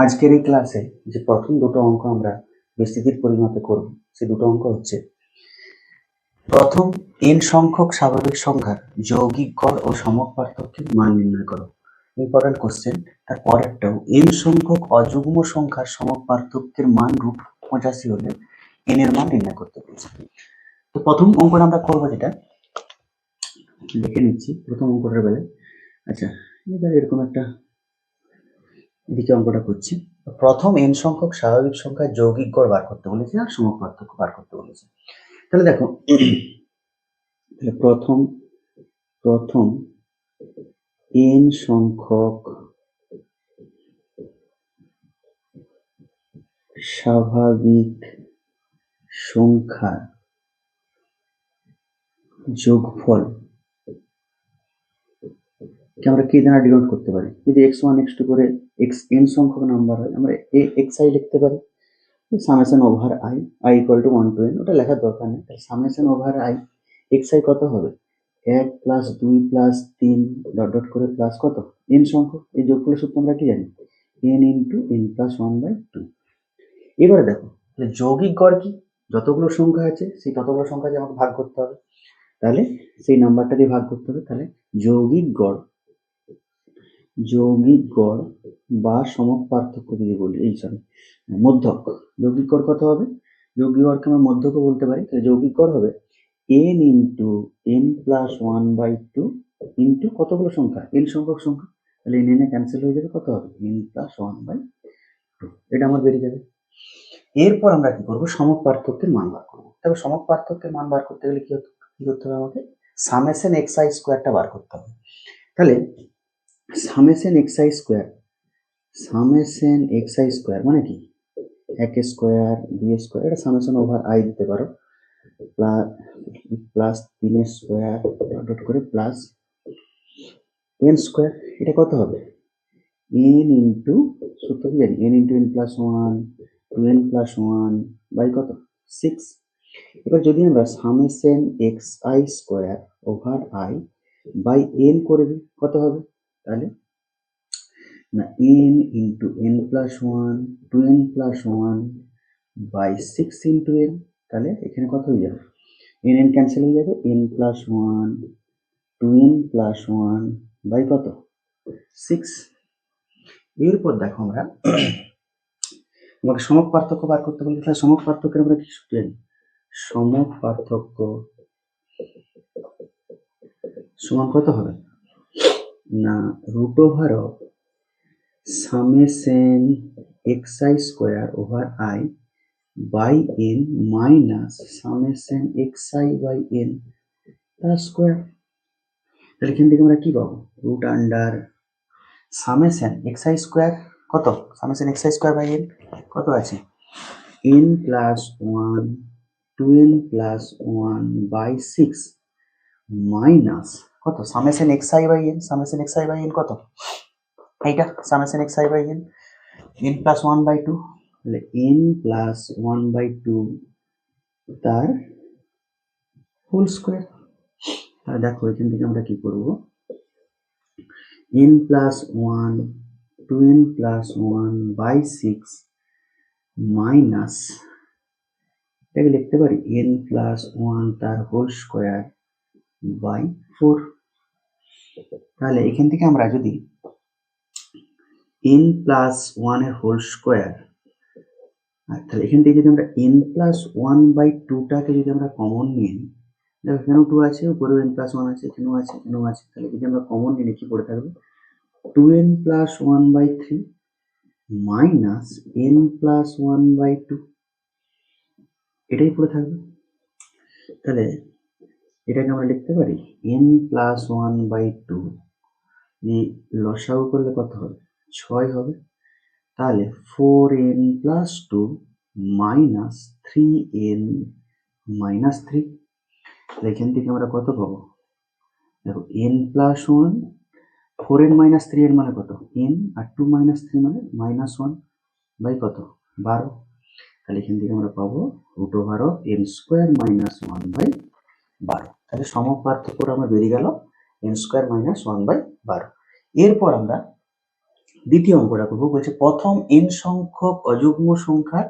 আজকের এই ক্লাসে যে প্রথম দুটো অঙ্ক আমরা বিস্তৃতির পরিমাপে করব, সেই দুটো অঙ্ক হচ্ছে প্রথম n সংখ্যক স্বাভাবিক সংখ্যার যৌগিক গড় ও সমক পার্থক্যের মান নির্ণয় করো। Important question. তার পরেরটাও n সংখ্যক অযুগ্ম সংখ্যার সমক পার্থক্যের মান √85 হলে n এর মান নির্ণয় করতে বলছে। তো প্রথম অঙ্কটা আমরা করবো, যেটা লিখে নিচ্ছি প্রথম অঙ্কটার বেলায়। আচ্ছা, এবার এরকম একটা দ্বিতীয় অঙ্কটা করছি। প্রথম n সংখ্যক স্বাভাবিক সংখ্যার যৌগিক গড় বার করতে বলেছে আর সমক পার্থক্য বার করতে বলেছে। তাহলে দেখো, প্রথম n সংখ্যক স্বাভাবিক সংখ্যার যোগফল কে আমরা কি দ্বারা ডিনোট করতে পারি? যদি x1 x2 করে n সংখ্যক নাম্বার হয়, আমরা xi লিখতে পারি summation over i equal to 1 to n। ওটা লেখার দরকার নেই। তাহলে সামেশন ওভার i xi কত হবে? 1 প্লাস 2 প্লাস 3 ডট ডট করে প্লাস কত n সংখ্যক। এই যোগফলের সূত্র আমরা কি জানি? n into n plus 1/2। এবারে দেখো, যৌগিক গড় কি? যতগুলো সংখ্যা আছে সেই ততগুলো সংখ্যা দিয়ে আমাকে ভাগ করতে হবে। তাহলে সেই নাম্বারটা দিয়ে ভাগ করতে হবে। তাহলে যৌগিক গড় বা সমক পার্থক্য যদি বলি, মধ্যক। যৌগিক গড় কত হবে? যৌগিক গড়কে আমরা মধ্যকও বলতে পারি। তাহলে যৌগিক গড় হবে n into n plus 1/2 into কতগুলো সংখ্যা? n সংখ্যক সংখ্যা। তাহলে n ক্যান্সেল হয়ে যাবে, কত হবে? n plus 1/2। এটা আমার বেরিয়ে যাবে। এরপর আমরা কি করবো? সমক পার্থক্যের মান বার করবো। তবে সমক পার্থক্যের মান বার করতে গেলে কি করতে হবে? আমাকে সামেশন xi স্কোয়ারটা বার করতে হবে। তাহলে সামেশন xi স্কোয়ার মানে কি? 1 স্কোয়ার 2 স্কোয়ার, এটা সামেশন ওভার i দিতে পারো, প্লাস 3 স্কোয়ার ডট করে প্লাস n স্কোয়ার। এটা কত হবে? n ইন্টু সূত্র কি জানি? n into n plus 1 2n plus 1 by কত? 6। এবার যদি আমরা summation xi square over i by n করে দিই, কত হবে? তাহলে না, n into n plus 1 2n plus 1 by 6 into n। তাহলে এখানে কত হয়ে যাবে? n ক্যান্সেল হয়ে যাবে, n plus 1 2n plus 1 by কত? 6। এরপর দেখো, আমাকে সমক পার্থক্য বার করতে বলি। তাহলে সমক পার্থক্যের আমরা কি সূত্র জানি? সমক পার্থক্য সমান কত হবে না, √over of summation xi square over i by n minus summation xi by n তার স্কোয়ার। তাহলে এখান থেকে আমরা কি পাবো? Root under summation xi square কত? Summation xi square by n কত আছে? n plus 1 2n plus 1 by 6 minus কত? Summation xi by n। Summation xi by n কত? এইটা summation xi by n, n plus 1/2। তাহলে n প্লাস 1/2 তার whole square. তাহলে দেখো, এখান থেকে আমরা কি করব? n plus 1 2n plus 1 by 6 minus, এটাকে লিখতে পারি n প্লাস 1 তার হোল স্কোয়ার বাই 4। তাহলে এখান থেকে আমরা যদি n প্লাস 1 এর হোল স্কোয়ার, তাহলে এখান থেকে যদি আমরা n প্লাস 1/2টাকে যদি আমরা কমন নিই, দেখো এখানেও 2 আছে, উপরেও n প্লাস 1 আছে, এখানেও আছে, এখানেও আছে। তাহলে যদি আমরা কমন নিই, কি পড়ে থাকবে? 2n plus 1/3 minus n plus 1/2, এটাই পড়ে থাকবে। তাহলে এটাকে আমরা লিখতে পারি n প্লাস 1/2 লসাগু করলে কত হবে? 6 হবে। তাহলে 4n plus 2 minus 3n minus 3। এখান থেকে আমরা কত পাবো? দেখো, n plus 1 4n minus 3n মানে কত? n, আর 2 মাইনাস 3 মানে মাইনাস 1 বাই কত? 12। তাহলে এখান থেকে আমরা পাবো √over of n square minus 1/12। তাহলে সমক পার্থক্য আমরা বেরিয়ে গেল n স্কোয়ার মাইনাস 1/12। এরপর আমরা দ্বিতীয় অঙ্কটা করবো, বলছে প্রথম n সংখ্যক অযুগ্ম সংখ্যার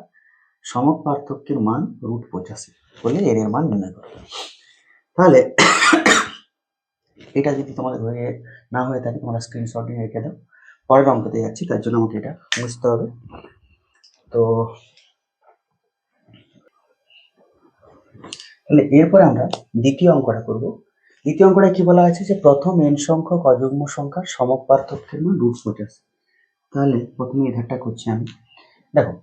সমক পার্থক্যের মান √85 বলে এর মান নির্ণয় করো। তাহলে এটা যদি তোমাদের হয়ে না হয়ে থাকে তোমরা স্ক্রিনশট নিয়ে রেখে দাও, পরের অঙ্কতে যাচ্ছি, তার জন্য আমাকে এটা বুঝতে হবে। তো তাহলে এরপরে আমরা দ্বিতীয় অঙ্কটা করব। দ্বিতীয় অঙ্কটা কি বলা আছে যে প্রথম n সংখ্যক অযুগ্ম সংখ্যার সমক পার্থক্যের মান √85। তাহলে প্রথমে এই ধারটা করছি আমি, দেখো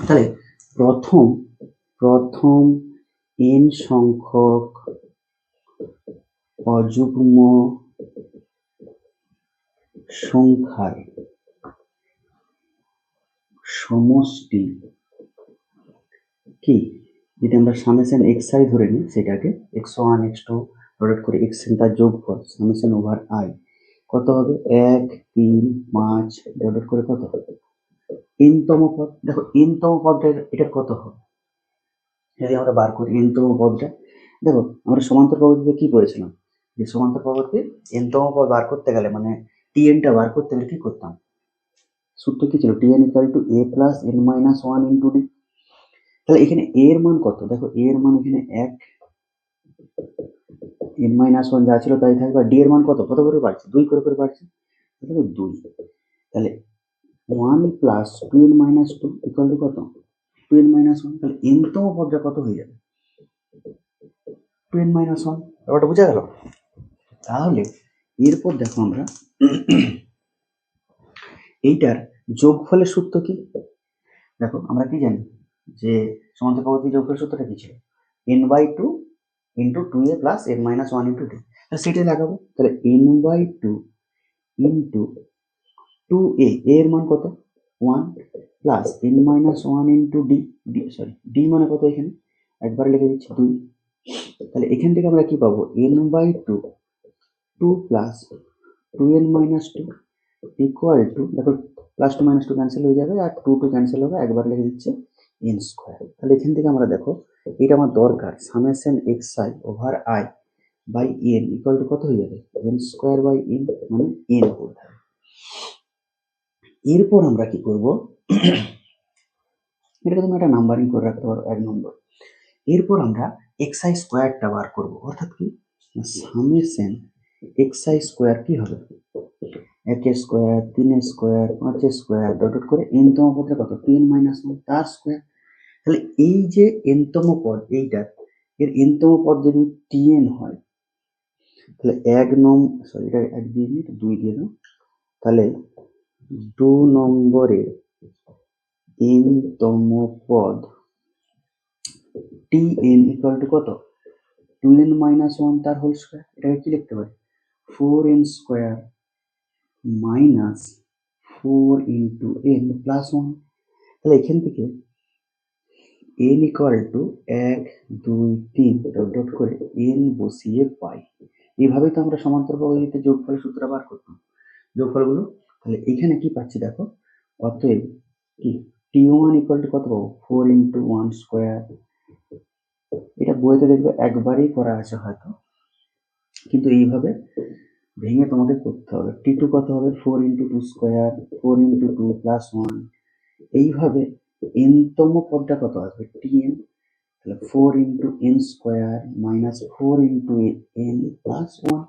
তাহলে প্রথম n সংখ্যক অযুগ্ম সংখ্যার সমষ্টি কি, যদি আমরা সামেশন xi ধরে নিই, সেটাকে x1 x2 ডট করে xn তার যোগফল সামেশন ওভার i কত হবে 1 3 5 ডট করে কত হবে n তম পদ। দেখো n তম পদটা এটা কত হবে যদি আমরা বার করি n তম পদটা, দেখো আমরা সমান্তর পদ্ধতিতে কি পড়েছিলাম, যে সমান্তর পদ্ধতিতে n তম পদ বার করতে গেলে মানে tn টা বার করতে গেলে কি করতাম, সূত্র কি ছিল tn equal to a plus n minus 1 into d। তাহলে এখানে a এর মান কত, দেখো a এর মান এখানে 1, n মাইনাস 1 যা ছিল তাই থাকবে, d এর মান কত কত করে বাড়ছে 2 করে বাড়ছে, দেখো 2। তাহলে 1 plus 2n minus 2 equal to কত 2n মাইনাস 1। তাহলে n তম পদটা কত হয়ে যাবে 2n মাইনাস 1। ব্যাপারটা বোঝা গেল। তাহলে এরপর দেখো আমরা এইটার যোগফলের সূত্র কি, দেখো আমরা কি জানি যে সমান্তর পদ্ধতির যোগফলের সূত্রটা কি ছিল n/2 into 2a plus n minus 1 into d। তাহলে সেটাই লাগাবো, তাহলে n/2 ইন্টু 2a এর মান কত 1 plus n minus 1 into d মানে কত, এখানে একবার লিখে দিচ্ছি 2। তাহলে এখান থেকে আমরা কি পাবো n/2 2 plus 2n minus 2 equal to, দেখো প্লাস 2 মাইনাস 2 ক্যান্সেল হয়ে যাবে আর 2 ক্যান্সেল হবে, একবার লিখে দিচ্ছে n স্কোয়ার। তাহলে এখান থেকে আমরা দেখো এটা আমার দরকার summation xi over i by n equal to কত হয়ে যাবে n স্কোয়ার বাই n মানে n করতে হবে। এরপর আমরা কি করব, এটাকে তুমি একটা নাম্বারিং করে রাখতে পারো 1 নম্বর। এরপর আমরা xi স্কোয়ারটা বার করব, অর্থাৎ কি সামেশন xi স্কোয়ার কি হবে 1 স্কোয়ার 3 স্কোয়ার 5 স্কোয়ার ডট করে n তম পদটা কত 2n মাইনাস 1 তার স্কোয়ার। তাহলে এই যে n তম পদ এইটা এর n তম পদ যদি tn হয়, তাহলে 1 দিয়ে দিই 2 দিয়ে দাও, তাহলে 2 নম্বরে n তম পদ tn ইকুয়াল টু কত 2n মাইনাস 1 তার হোল স্কোয়ার। এটাকে কি লিখতে পারি 4n square minus 4 into n plus 1। তাহলে এখান থেকে n ইকুয়াল টু 1 2 3 ডট করে n বসিয়ে পাই। এইভাবে তো আমরা সমান্তর পদ্ধতিতে যোগফলের সূত্র বার করতাম যোগফলগুলো। তাহলে এখানে কি পাচ্ছি দেখো, অতএব কি t1 ইকুয়াল টু কত পাবো 4 ইন্টু 1 স্কোয়ার। এটা বইতে দেখবে একবারই করা আছে হয়তো, কিন্তু এইভাবে ভেঙে তোমাকে করতে হবে। t2 কত হবে 4 ইন্টু 2 স্কোয়ার 4 ইন্টু 2 প্লাস 1। এইভাবে n তম পদটা কত আসবে tn, তাহলে 4 into n square minus 4 into n plus 1।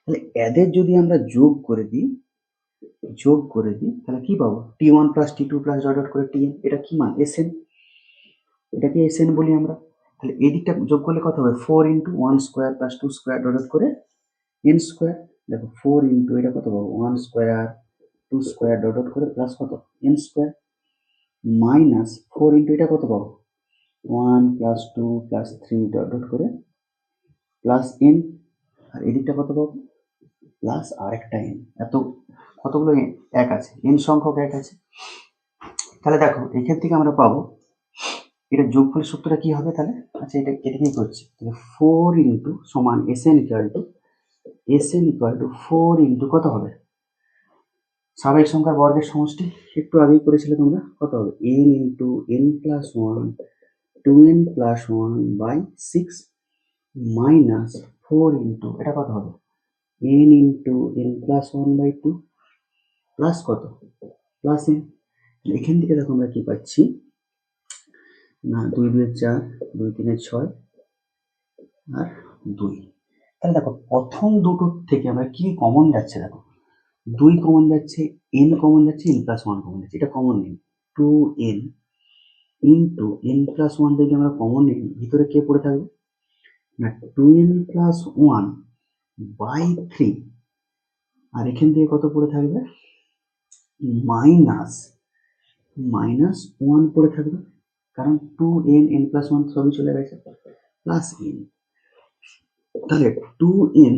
তাহলে এদের যদি আমরা যোগ করে দিই তাহলে কি পাবো t1 plus t2 plus dot করে tn, এটা কি মান sn, এটাকে sn বলি আমরা। তাহলে এই দিকটা যোগ করলে কত হবে 4 into 1 square plus 2 square dot করে n স্কোয়ার। দেখো 4 ইন্টু এটা কত পাবো 1 স্কোয়ার 2 স্কোয়ার ডট করে প্লাস কত n স্কোয়ার মাইনাস 4 ইন্টু এটা কত পাবো 1 প্লাস 2 প্লাস 3 ডট করে প্লাস n, আর এদিকটা কত পাবো প্লাস আর একটা n। এত কতগুলো এক আছে n সংখ্যক এক আছে। তাহলে দেখো এখান থেকে আমরা পাবো এটা যোগফলের সূত্রটা কি হবে, তাহলে আচ্ছা এটা কি করছে তাহলে 4 ইন্টু সমান sn ইকুয়াল টু 4 ইন্টু কত হবে স্বাভাবিক সংখ্যার বর্গের সমষ্টি, একটু আগেই করেছিলে তোমরা, কত হবে n into n plus 1 2n plus 1 by 6 minus 4 into এটা কত হবে n into n plus 1 by 2 plus কত, প্লাস এন। এখান থেকে দেখো আমরা কি পাচ্ছি না, 2 2 4, 2 3 6 আর 2। তাহলে দেখো প্রথম দুটোর থেকে আমরা কি কমন যাচ্ছে, দেখো 2 কমন যাচ্ছে, n কমন যাচ্ছে, n প্লাস 1 কমন যাচ্ছে, এটা কমন নেই। 2n ইন্টু n প্লাস 1 যদি আমরা কমন নিই, ভিতরে কে পড়ে থাকবে না 2n প্লাস 1 বাই 3, আর এখান থেকে কত পড়ে থাকবে মাইনাস 1 পড়ে থাকবে, কারণ 2n n প্লাস 1 সবই চলে গেছে, প্লাস n। তাহলে 2n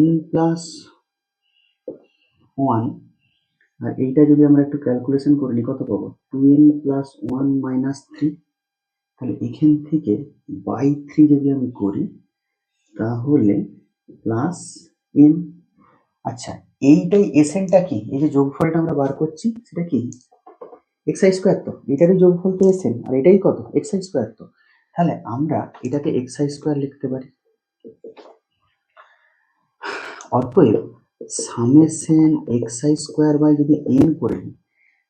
n প্লাস 1, আর এইটা যদি আমরা একটু ক্যালকুলেশন করে নিই কত পাবো 2n প্লাস 1 মাইনাস 3। তাহলে এখান থেকে বাই 3 যদি আমি করি তাহলে প্লাস n। আচ্ছা, এইটাই এসএনটা কি, এই যে যোগফলটা আমরা বার করছি সেটা কি এক্স স্কোয়ার, তো এটারই যোগফল তো এসএন, আর এটাই কত এক্স স্কোয়ার। তো তাহলে আমরা এটাকে এক্স স্কোয়ার লিখতে পারি। অতএব সামেশন এক্স স্কোয়ার বাই যদি এন করে নিই,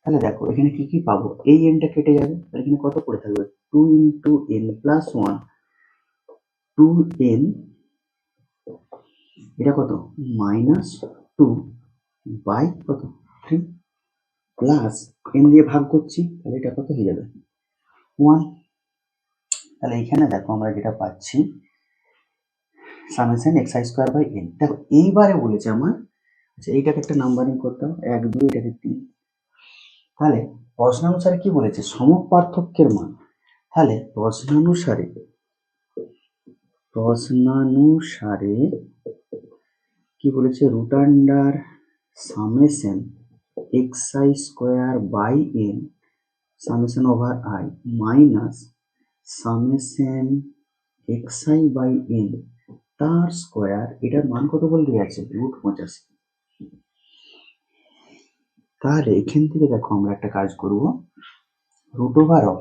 তাহলে দেখো এখানে কি কি পাবো, এই এনটা কেটে যাবে, তাহলে এখানে কত পড়ে থাকবে 2 ইন্টু এন প্লাস 1, 2n, এটা কত মাইনাস 2 বাই কত 3, প্লাস n দিয়ে ভাগ করছি, তাহলে এটা কত হয়ে যাবে 1। তাহলে এখানে দেখো আমরা যেটা পাচ্ছি summation x square by n. দেখো এইবারে বলেছে আমার, আচ্ছা এইটাকে একটা নাম্বারিং করতাম 1 2, এটাকে 3। তাহলে প্রশ্নানুসারে কি বলেছে সমপার্থক্যের মান, তাহলে প্রশ্নানুসারে কি বলেছে root under summation x i square by n summation over i minus summation x i by n তার স্কোয়ার, এটার মান কত বলতে আছে রুট 85। তাহলে এখান থেকে দেখো আমরা একটা কাজ করব, root over of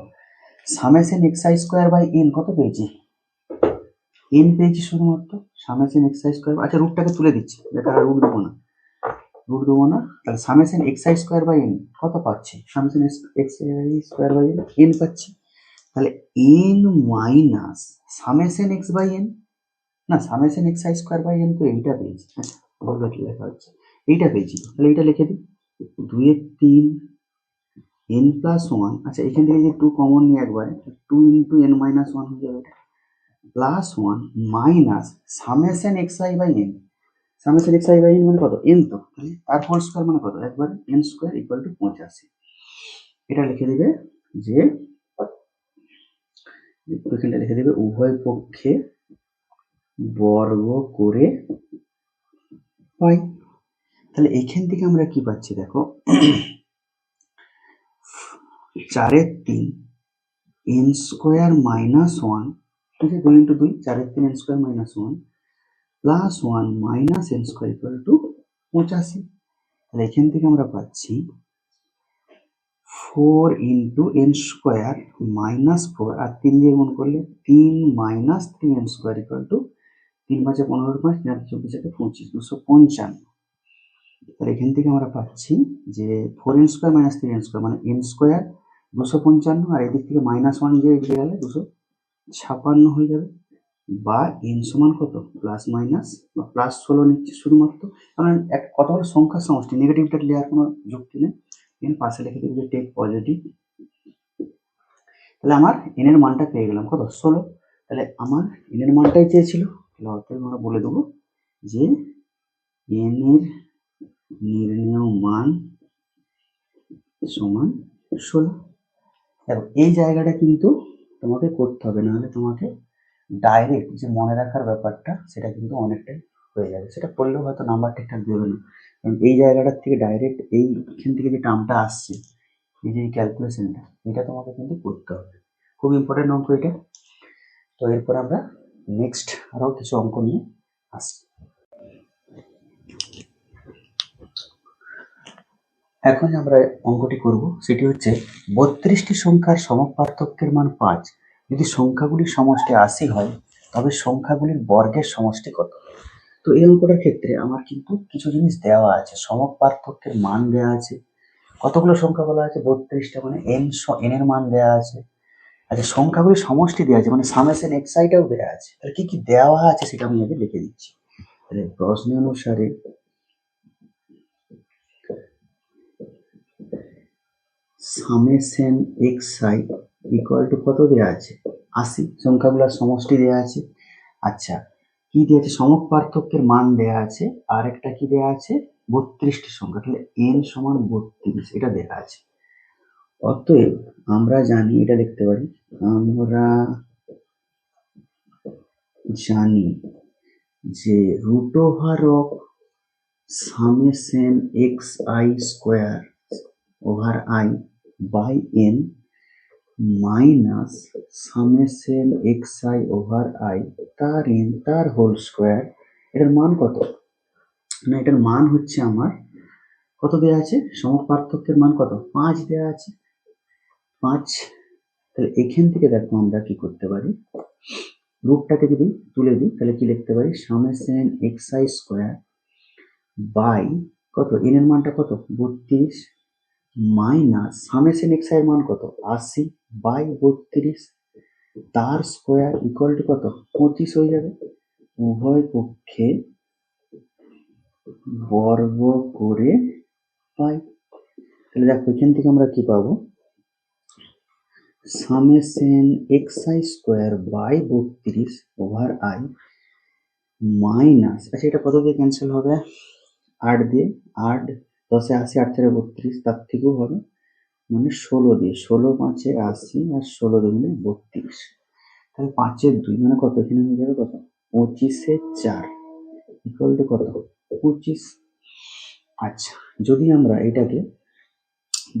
summation x i square by n কত পেয়েছি, এন পেয়েছি শুধুমাত্র, সামেশন এক্স আই স্কোয়ার, আচ্ছা রুটটাকে তুলে দিচ্ছি, দেখা রুট দেবো না, তাহলে summation x i square by n কত পাচ্ছি, summation x i square by n n পাচ্ছি, তাহলে n minus summation x by n, না summation x i square by n তো এইটা পেয়েছি, আচ্ছা বলবে কি লেখা হচ্ছে এইটা পেয়েছি, তাহলে এইটা লিখে দিই 2 এর 3 n প্লাস 1, আচ্ছা এখান থেকে যে 2 কমন নিয়ে একবারে 2 ইন্টু n মাইনাস 1 হয়ে যাবে, plus 1 minus summation x i by n, summation x i by n মানে কত n, তো তাহলে তার হোল স্কোয়ার মানে কত একবার n স্কোয়ার ইকুয়াল টু 85। এটা লিখে দিবে যে এখানটা লিখে দেবে উভয় পক্ষে বর্গ করে পাই। তাহলে এখান থেকে আমরা কি পাচ্ছি দেখো 4 এর 3 n স্কোয়ার মাইনাস 1, ঠিক আছে 2 ইন্টু 2 4 এর 3 n square minus 1 plus 1 minus n square equal to 85। তাহলে এখান থেকে আমরা পাচ্ছি 4 ইন্টু n স্কোয়ার মাইনাস 4, আর 3 দিয়ে গুণ করলে 3 minus 3 n square equal to 3 5 15 5 3 24 25 255। তাহলে এখান থেকে আমরা পাচ্ছি যে 4n square minus 3n square মানে n স্কোয়ার 255, আর এদিক থেকে মাইনাস 1 দিয়ে এদিকে গেলে 256 হয়ে যাবে, বা n সমান কত প্লাস মাইনাস বা প্লাস 16 নিচ্ছি শুধুমাত্র, কারণ কতগুলো সংখ্যার সমষ্টি, নেগেটিভটা নেওয়ার কোনো যুক্তি নেই, n পাশে লিখে দিবি টেক পজিটিভ। তাহলে আমার n এর মানটা পেয়ে গেলাম কত 16। তাহলে আমার n এর মানটাই চেয়েছিল, তাহলে অতএব আমরা বলে দেবো যে n এর নির্ণেয় মান সমান 16। দেখো এই জায়গাটা কিন্তু তোমাকে করতে হবে, নাহলে তোমাকে ডাইরেক্ট যে মনে রাখার ব্যাপারটা সেটা কিন্তু অনেকটাই হয়ে যাবে, সেটা করলেও হয়তো নাম্বার ঠিকঠাক দেবে না, কারণ এই জায়গাটার থেকে ডাইরেক্ট এইখান থেকে যে টার্মটা আসছে এই যে ক্যালকুলেশনটা এটা তোমাকে কিন্তু করতে হবে, খুব ইম্পর্টেন্ট অঙ্ক এটা। তো এরপর আমরা নেক্সট আরও কিছু অঙ্ক নিয়ে আসছি। এখন আমরা অঙ্কটি করব, সেটি হচ্ছে 32টি সংখ্যার সমপার্থক্যের মান 5, যদি সংখ্যাগুলির সমষ্টি 80 হয় তবে সংখ্যাগুলির বর্গের সমষ্টি কত। তো এই অঙ্কটার ক্ষেত্রে আমার কিন্তু কিছু জিনিস দেওয়া আছে, সমক পার্থক্যের মান দেওয়া আছে, কতগুলো সংখ্যা বলা আছে 32টা, মানে এন এর মান দেওয়া আছে। আচ্ছা, সংখ্যাগুলি সমষ্টি দেওয়া আছে, মানে সামেশন এক্সাইটাও দেওয়া আছে। তাহলে কি কি দেওয়া আছে সেটা আমি আগে লিখে দিচ্ছি। তাহলে প্রশ্ন অনুসারে সামেশন এক্সাই ইকুয়াল টু কত দেওয়া আছে 80, সংখ্যাগুলোর সমষ্টি দেওয়া আছে। আচ্ছা, কি দেওয়া আছে, সমক পার্থক্যের মান দেওয়া আছে, আর একটা কি দেওয়া আছে 32টি সংখ্যা, তাহলে এন সমান 32 এটা দেওয়া আছে। অতএব আমরা জানি, এটা লিখতে পারি, আমরা জানি যে root over of summation x i square over i by n minus summation x i over i তার এন তার হোল স্কোয়ার, এটার মান কত না, এটার মান হচ্ছে আমার কত দেওয়া আছে, সমক পার্থক্যের মান কত 5 দেওয়া আছে, 5। তাহলে এখান থেকে দেখো আমরা কি করতে পারি, রুটটাকে যদি তুলে দিই তাহলে কি লিখতে পারি, summation x i square by কত এন এর মানটা কত 32 মাইনাস সামেশন এক্স আই এর মান কত 80 বাই 32 তার স্কোয়ার ইকুয়াল টু কত 25 হয়ে যাবে। উভয় পক্ষে বর্গ করে পাই। তাহলে দেখো এখান থেকে আমরা কি পাবো, summation x i square by 32 over i minus, আচ্ছা এটা কত দিয়ে ক্যান্সেল হবে, 8 দিয়ে, 8 10 80, 8 থেকে 32, তার থেকেও হবে, মানে 16 দিয়ে, 16 5 80 আর 16 দুগুণে 32, তাহলে 5 2 মানে কত, এখানে হয়ে যাবে কত 25 4 ইকুয়াল টু কত 25। আচ্ছা, যদি আমরা এটাকে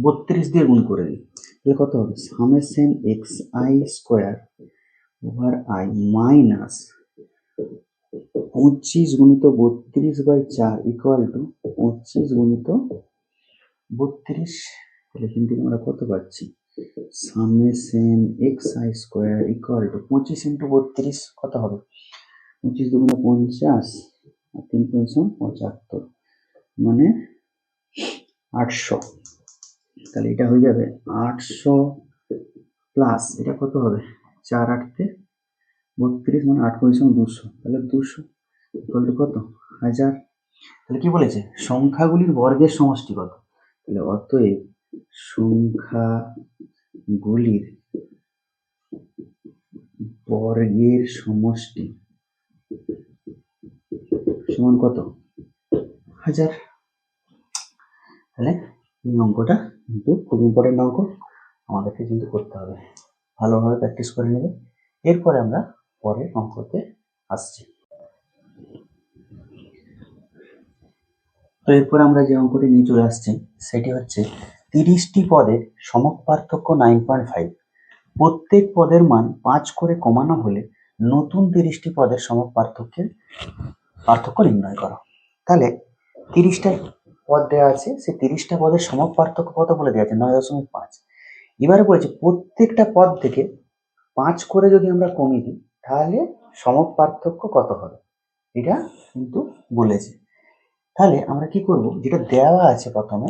32 দিয়ে গুণ করে দিই তাহলে কত হবে, summation x i square over i minus 25 গুণিত 32 বাই 4 ইকুয়াল টু 25 গুণিত 32। তাহলে এখান থেকে আমরা কত পাচ্ছি, summation x i square equal to 25 into 32 কত হবে, 25 দুগুণে 50 আর 3 75, মানে 800। তাহলে এটা হয়ে যাবে 800 প্লাস এটা কত হবে, 4 8 তে 32, মানে 8 200, তাহলে 200 ইকুয়াল টু কত 1000। তাহলে কি বলেছে, সংখ্যাগুলির বর্গের সমষ্টি কত, তাহলে অতএব সংখ্যাগুলির বর্গের সমষ্টি সমান কত 1000। তাহলে এই অঙ্কটা কিন্তু খুব ইম্পর্টেন্ট অঙ্ক, আমাদেরকে কিন্তু করতে হবে, ভালোভাবে প্র্যাকটিস করে নেবে। এরপরে আমরা পরের অঙ্কতে আসছি। তো এরপর আমরা যে অঙ্কটি নিয়ে চলে আসছি সেটি হচ্ছে 30টি পদের সমক পার্থক্য 9.5, প্রত্যেক পদের মান 5 করে কমানো হলে নতুন 30টি পদের সমক পার্থক্য নির্ণয় করো। তাহলে 30টা পদ দেওয়া আছে, সেই 30টা পদের সমক পার্থক্য কত বলে দেওয়া আছে 9.5। এবারে বলেছে প্রত্যেকটা পদ থেকে 5 করে যদি আমরা কমিয়ে দিই তাহলে সমক পার্থক্য কত হবে, এটা কিন্তু বলেছে। তাহলে আমরা কি করব, যেটা দেওয়া আছে প্রথমে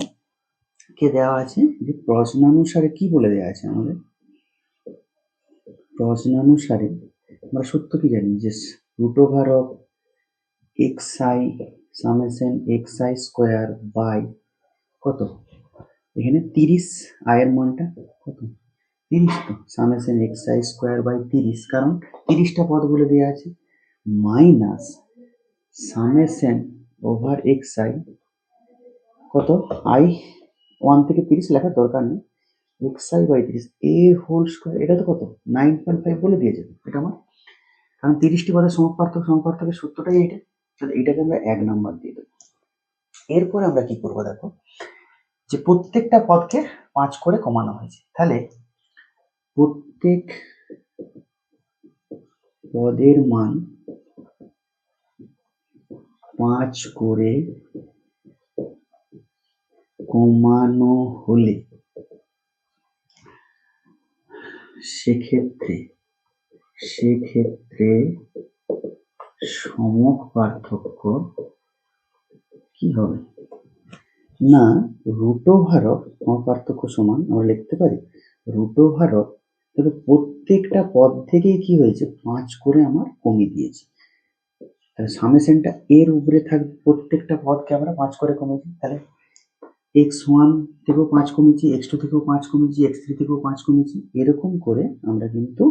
কে দেওয়া আছে, যে প্রশ্নানুসারে কি বলে দেওয়া আছে আমাদের, প্রশ্নানুসারে আমরা সূত্র কি জানি, যে root over of x i summation x i square by কত, এখানে 30 আয়ের মানটা কত 30, তো summation x i square by 30, কারণ 30টা পদ বলে দেওয়া আছে, minus summation over x i কত আই 1 থেকে 30 লেখার দরকার নেই, এক্স আই বাই 30 এ হোল স্কোয়ার, এটা তো কত 9.5 বলে দিয়েছে এটা আমার, কারণ 30টি পদের সমপার্থক্যের সূত্রটাই এইটা, তাহলে এইটাকে আমরা 1 নাম্বার দিয়ে দেবো। এরপরে আমরা কি করবো দেখো, যে প্রত্যেকটা পদকে 5 করে কমানো হয়েছে, তাহলে প্রত্যেক পদের মান 5 করে কমানো হলে সেক্ষেত্রে সমক পার্থক্য কি হবে না, রুট ওভার অফ সমক পার্থক্য সমান আমরা লিখতে পারি রুট ওভার অফ, তবে প্রত্যেকটা পদ থেকেই কি হয়েছে 5 করে আমার কমিয়ে দিয়েছে, তাহলে সামেশনটা এর উপরে থাকবে, প্রত্যেকটা পদকে আমরা 5 করে কমেছি, তাহলে x1 থেকেও 5 কমেছি, x2 থেকেও 5 কমেছি, x3 থেকেও 5 কমেছি, এরকম করে আমরা কিন্তু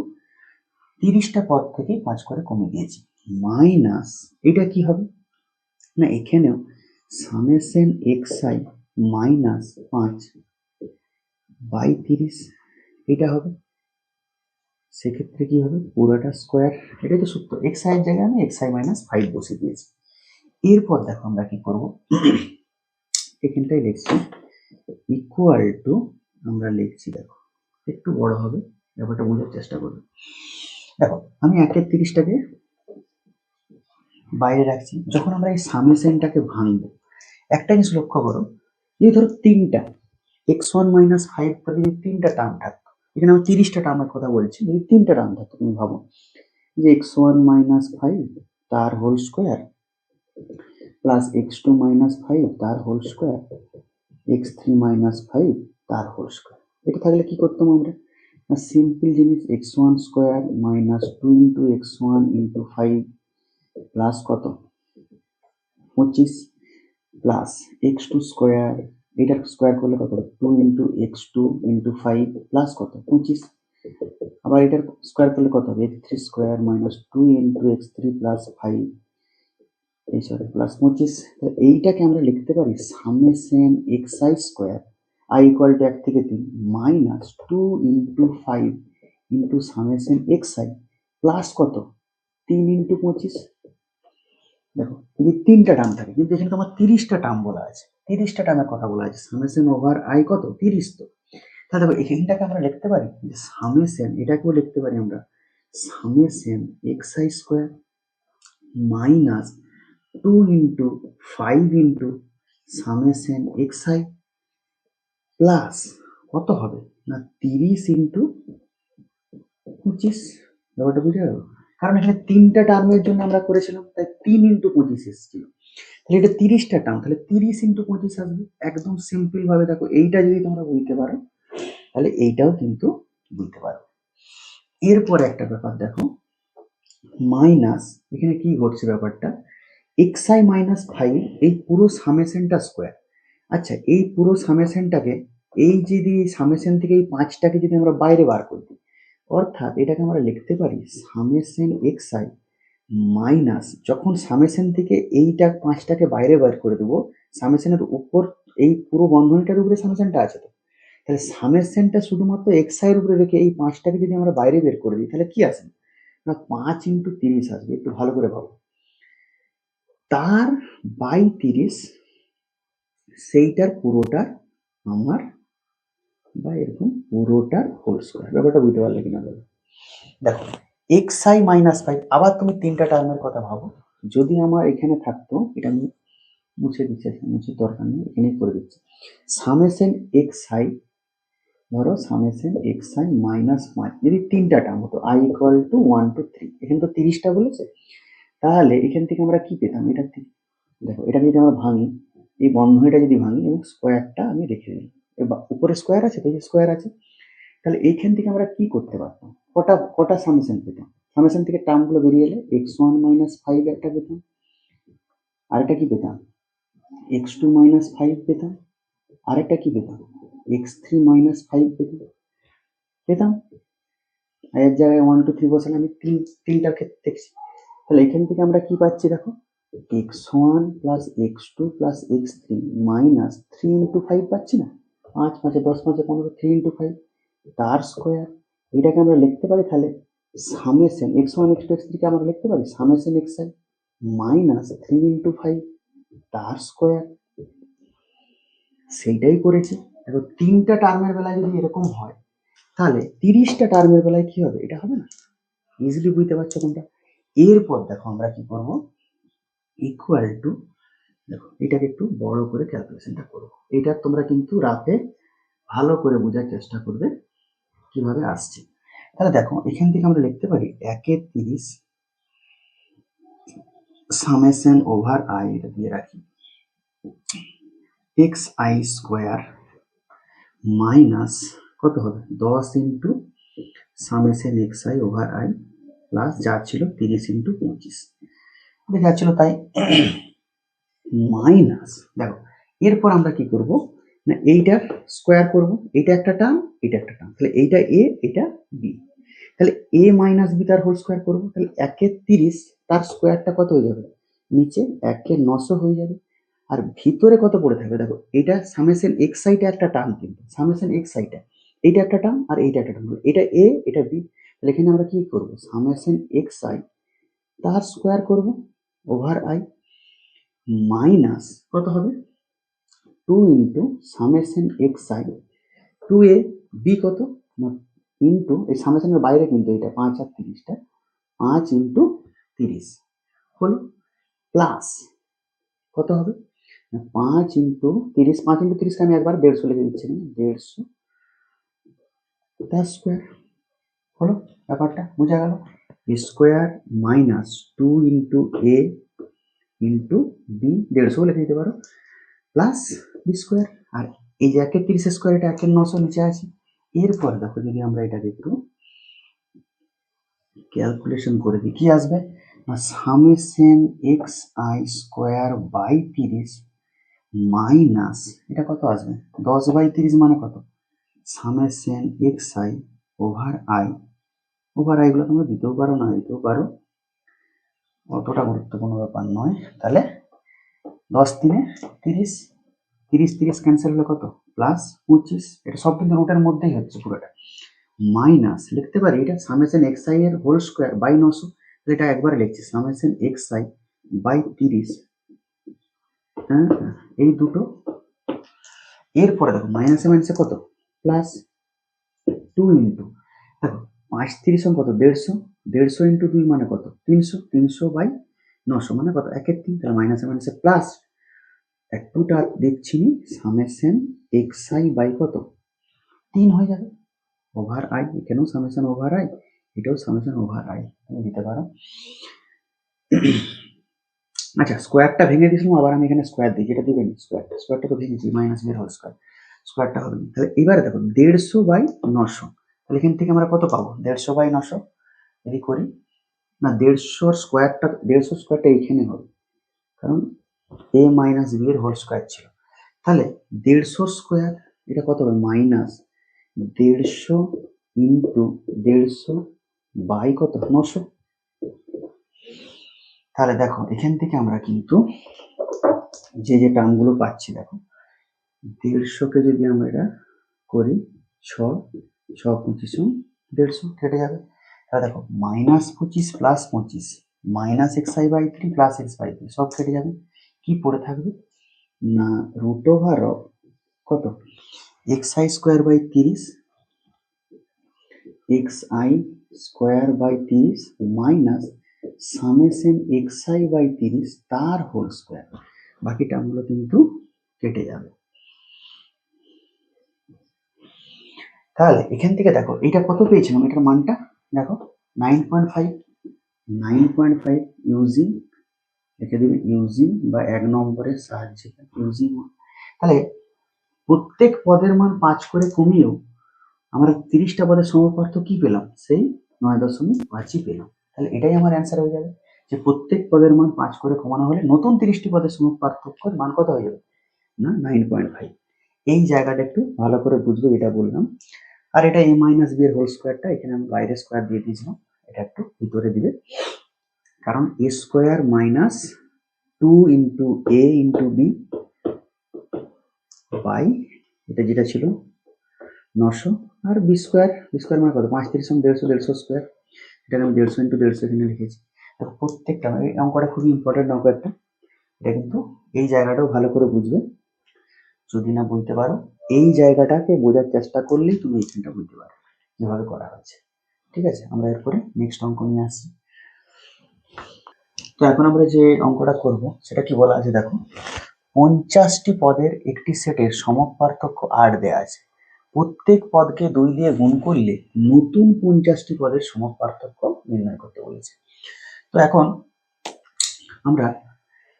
30টা পদ থেকে 5 করে কমে দিয়েছি। মাইনাস এটা কি হবে না, এখানেও সামেশন xi মাইনাস 5 বাই 30 এটা হবে, সেক্ষেত্রে কি হবে পুরোটা স্কোয়ার, এটাই তো সূত্র, xi এর জায়গায় আমি xi মাইনাস 5 বসে দিয়েছি। এরপর দেখো আমরা কি করব, এখানটাই লিখছি ইকুয়াল টু, আমরা লিখছি দেখো একটু বড় হবে, ব্যাপারটা বোঝার চেষ্টা করবে। দেখো আমি 1/30টাকে বাইরে রাখছি, যখন আমরা এই সামেশনটাকে ভাঙবো একটা জিনিস লক্ষ্য করো, যদি ধরো তিনটা x1 মাইনাস 5 করে যদি তিনটা টার্ম থাকতো, এখানে আমি 30টা টার্মের কথা বলছি, যদি তিনটা টার্ম থাকতো তুমি ভাবো যে x1 মাইনাস 5 তার whole square plus x2 minus 5 তার হোল স্কোয়ার x3 মাইনাস 5 তার হোল স্কোয়ার, এটা থাকলে কি করতাম আমরা, সিম্পল জিনিস x1 square minus 2 into x1 into 5 plus কত 25 প্লাস x2 স্কোয়ার, এটার স্কোয়ার করলে কত 2 ইন্টু x2 ইন্টু 5 প্লাস কত 25, আবার এটার স্কোয়ার করলে কত হবে x3 square minus 2 into x3 plus 5 এই সরি প্লাস 25, এইটাকে আমরা লিখতে পারি summation xi square i equal to 1 থেকে 3 minus 2 into 5 into summation xi plus কত 3 ইন্টু 25। দেখো যদি তিনটা টার্ম থাকে, কিন্তু এখানে তোমার 30টা টার্ম বলা আছে, 30টা টার্মের কথা বলা আছে, সামেশন ওভার আই কত 30, তো তাহলে দেখো এখানটাকে আমরা লিখতে পারি যে সামেশন, এটাকেও লিখতে পারি আমরা summation xi square minus 2 into 5 into summation xi plus কত হবে না 30 ইন্টু 25, ব্যাপারটা বুঝে গেল, কারণ এখানে তিনটা টার্মের জন্য আমরা করেছিলাম তাই 3 ইন্টু 25 এসেছিল, তাহলে এটা 30টা টার্ম, তাহলে 30 ইন্টু 25 আসবে, একদম সিম্পল ভাবে দেখো এইটা যদি তোমরা বুঝতে পারো তাহলে এইটাও কিন্তু বুঝতে পারো। এরপর একটা ব্যাপার দেখো মাইনাস, এখানে কি ঘটছে ব্যাপারটা xi মাইনাস 5 এই পুরো সামেশনটা স্কোয়ার, আচ্ছা এই পুরো সামেশনটাকে এই যদি সামেশন থেকে এই 5টাকে যদি আমরা বাইরে বার করি, অর্থাৎ এটাকে আমরা লিখতে পারি সামেশন xi মাইনাস, যখন সামেশন থেকে এইটা 5টাকে বাইরে বার করে দেবো, সামেশনের উপর এই পুরো বন্ধনীটার উপরে সামেশনটা আছে, তো তাহলে সামেশনটা শুধুমাত্র xi এর উপরে রেখে এই 5টাকে যদি আমরা বাইরে বের করে দিই তাহলে কি আসে না 5 ইন্টু 30 আসবে, একটু ভালো করে ভাবো, তার বাই 30 সেইটার পুরোটার আমার বা এরকম পুরোটার হোল স্কোয়ার, ব্যাপারটা বুঝতে পারলে কিনা বলো। দেখো xi মাইনাস 5, আবার তুমি তিনটা টার্মের কথা ভাবো, যদি আমার এখানে থাকতো, এটা আমি মুছে দিচ্ছি, মুছে দরকার নেই এখানেই করে দিচ্ছি, সামেশন xi ধরো সামেশন xi মাইনাস 5 যদি তিনটা টার্ম হতো i ইকুয়াল টু 1 টু 3, এখানে তো 30টা বলেছে, তাহলে এখান থেকে আমরা কি পেতাম, এটা দেখো এটা যদি আমরা ভাঙি, এই বন্ধনীটা যদি ভাঙি এবং স্কোয়ারটা আমি রেখে দিই, উপরে স্কোয়ার আছে তো, এই স্কোয়ার আছে, তাহলে এইখান থেকে আমরা কি করতে পারতাম, কটা কটা সামেশন পেতাম, সামেশন থেকে টার্মগুলো বেরিয়ে এলে x1 মাইনাস 5 একটা পেতাম, আরেকটা কি পেতাম x2 মাইনাস 5 পেতাম, আরেকটা কি পেতাম x3 মাইনাস 5 পেতাম, এর জায়গায় 1 2 3 বসালে আমি তিনটার ক্ষেত্রে দেখছি, তাহলে এখান থেকে আমরা কি পাচ্ছি দেখো x1 plus x2 plus x3 minus 3 into 5 পাচ্ছি না, 5 5 10 5 15 3 ইন্টু 5 তার স্কোয়ার, এটাকে আমরা লিখতে পারি তাহলে সামেশন x1 x2 x3 কে আমরা লিখতে পারি সামেশন xi মাইনাস 3 ইন্টু 5 তার স্কোয়ার, সেইটাই করেছি। দেখো তিনটা টার্মের বেলায় যদি এরকম হয় তাহলে 30টা টার্মের বেলায় কি হবে, এটা হবে না, ইজিলি বুঝতে পারছো তোমরা। এরপর দেখো আমরা কি করব, ইকুয়াল টু, দেখো এটাকে একটু বড় করে ক্যালকুলেশনটা করবো, এটা তোমরা কিন্তু রাতে ভালো করে বোঝার চেষ্টা করবে কিভাবে আসছে, তাহলে দেখো এখান থেকে আমরা লিখতে পারি 1/30 সামেশন ওভার আই এটা দিয়ে রাখি এক্স আই স্কোয়ার মাইনাস কত হবে 10 into summation x i over I plus যা ছিল 30 ইন্টু 25 এটা যা ছিল তাই মাইনাস দেখো এরপর আমরা কি করব না এইটার স্কোয়ার করব, এটা একটা টার্ম এটা একটা টার্ম, তাহলে এইটা এ এটা বি, তাহলে এ মাইনাস বি তার হোল স্কোয়ার করবো, তাহলে 1/30 তার স্কোয়ারটা কত হয়ে যাবে নিচে 1/900 হয়ে যাবে। আর ভিতরে কত পড়ে থাকবে দেখো এটা সামেশন এক্স আইটা একটা টার্ম, কিন্তু সামেশন এক্স আইটা এইটা একটা টার্ম আর এইটা একটা টার্ম, এটা এ এটা বি, তাহলে এখানে আমরা কি করব সামেশন এক্স আই তার স্কোয়ার করব ওভার আই মাইনাস কত হবে 2 into summation x i 2 a b কত না ইন্টু এই সামেশনের বাইরে কিন্তু এটা 5 আর 30টা 5 ইন্টু 30 হলো প্লাস কত হবে 5 ইন্টু 30, 5 ইন্টু 30কে আমি একবার 150 লিখে দিচ্ছি 150 তার স্কোয়ার হলো, ব্যাপারটা বোঝা গেল square minus 2 into a into B 150 লিখে দিতে পারো প্লাস বি স্কোয়ার, আর এই যে 1/30 স্কোয়ার এটা 1/900 নিচে আছে। এরপর দেখো যদি আমরা এটাকে একটু ক্যালকুলেশন করে দিই কি আসবে না summation x i square by 30 minus এটা কত আসবে 10/30 মানে কত summation x i over i, over আইগুলো তোমরা দিতেও পারো না দিতেও পারো, অতটা গুরুত্বপূর্ণ ব্যাপার নয়। তাহলে 10×3 = 30, 30 ক্যান্সেল হলে কত প্লাস 25, এটা সব কিন্তু রুটের মধ্যেই হচ্ছে পুরোটা, মাইনাস লিখতে পারি এটা সামেশন এক্স আই এর হোল স্কোয়ার বাই 900, এটা একবারে লিখছি সামেশন এক্স আই বাই 30, হ্যাঁ এই দুটো। এরপরে দেখো মাইনাসে মাইনাসে কত প্লাস 2 ইন্টু দেখো 5×30 কত 150, 150 ইন্টু 2 মানে কত 300, 300/900 মানে কত 1/3, তাহলে মাইনাসে মাইনাসে প্লাস একটুটা দেখছি সামেশন এক্স আই বাই কত 3 হয়ে যাবে ওভার আই, এখানেও সামেশন ওভার আই এটাও সামেশন ওভার আই তুমি দিতে পারো। আচ্ছা স্কোয়ারটা ভেঙে দিয়েছিলাম আবার আমি এখানে স্কোয়ার দিই, যেটা দিবেন স্কোয়ারটা তো ভেঙেছি মাইনাস বি হোল স্কোয়ার, স্কোয়ারটা হবে না, তাহলে এবারে দেখো 150/900, তাহলে এখান থেকে আমরা কত পাবো 150/900 যদি করি না 150 স্কোয়ারটা এইখানে হবে কারণ এ মাইনাস বি এর হোল স্কোয়ার ছিল, তাহলে 150 স্কোয়ার এটা কত হবে মাইনাস 150 ইন্টু 150 বাই কত 900, তাহলে দেখো এখান থেকে আমরা কিন্তু যে যে টার্মগুলো পাচ্ছি দেখো 150কে যদি আমরা এটা করি 6 25 150 কেটে যাবে, তাহলে দেখো -25 plus 25 minus x i by 3 plus x by 3 সব কেটে যাবে, কি পড়ে থাকবে না রুট ওভার অফ কত x i square by 30 x i square by 30 minus summation x i by 30 তার হোল স্কোয়ার, বাকি টার্মগুলো কিন্তু কেটে যাবে। তাহলে এখান থেকে দেখো এটা কত পেয়েছিলাম এটার মানটা দেখো 9.5, 9.5 ইউজিং লিখে দেবে ইউজিং বা 1 নম্বরের সাহায্যে ইউজিং, তাহলে প্রত্যেক পদের মান 5 করে কমিয়েও আমরা 30টা পদের সমপার্থ কি পেলাম সেই 9.5ই পেলাম, তাহলে এটাই আমার অ্যান্সার হয়ে যাবে যে প্রত্যেক পদের মান 5 করে কমানো হলে নতুন 30টি পদের সমপার্থক্যের মান কত হয়ে যাবে না 9.5। এই জায়গাটা একটু ভালো করে বুঝবো এটা বললাম, আর এটা এ মাইনাস বি এর হোল স্কোয়ারটা এখানে আমি বাইরে স্কোয়ার দিয়ে দিয়েছিলাম, এটা একটু ভিতরে দিবে কারণ a square minus 2 into a into b by এটা যেটা ছিল 900 আর বি স্কোয়ার মানে কত 5×30 150 150 স্কোয়ার, এটাকে আমি 150 ইন্টু 150 এখানে লিখেছি। দেখো প্রত্যেকটা এই অঙ্কটা খুবই ইম্পর্টেন্ট অঙ্ক একটা, এটা কিন্তু এই জায়গাটাও ভালো করে বুঝবে, যদি না বুঝতে পারো এই জায়গাটাকে বোঝার চেষ্টা করলেই তুমি এইখানটা বুঝতে পারো যেভাবে করা হচ্ছে। ঠিক আছে, আমরা এরপরে নেক্সট অঙ্ক নিয়ে আসছি। তো এখন আমরা যে অঙ্কটা করব সেটা কি বলা আছে দেখো 50টি পদের একটি সেটের সমপার্থক্য 8 দেয়া আছে, প্রত্যেক পদকে 2 দিয়ে গুণ করলে নতুন 50টি পদের সমপার্থক্য নির্ণয় করতে বলেছে। তো এখন আমরা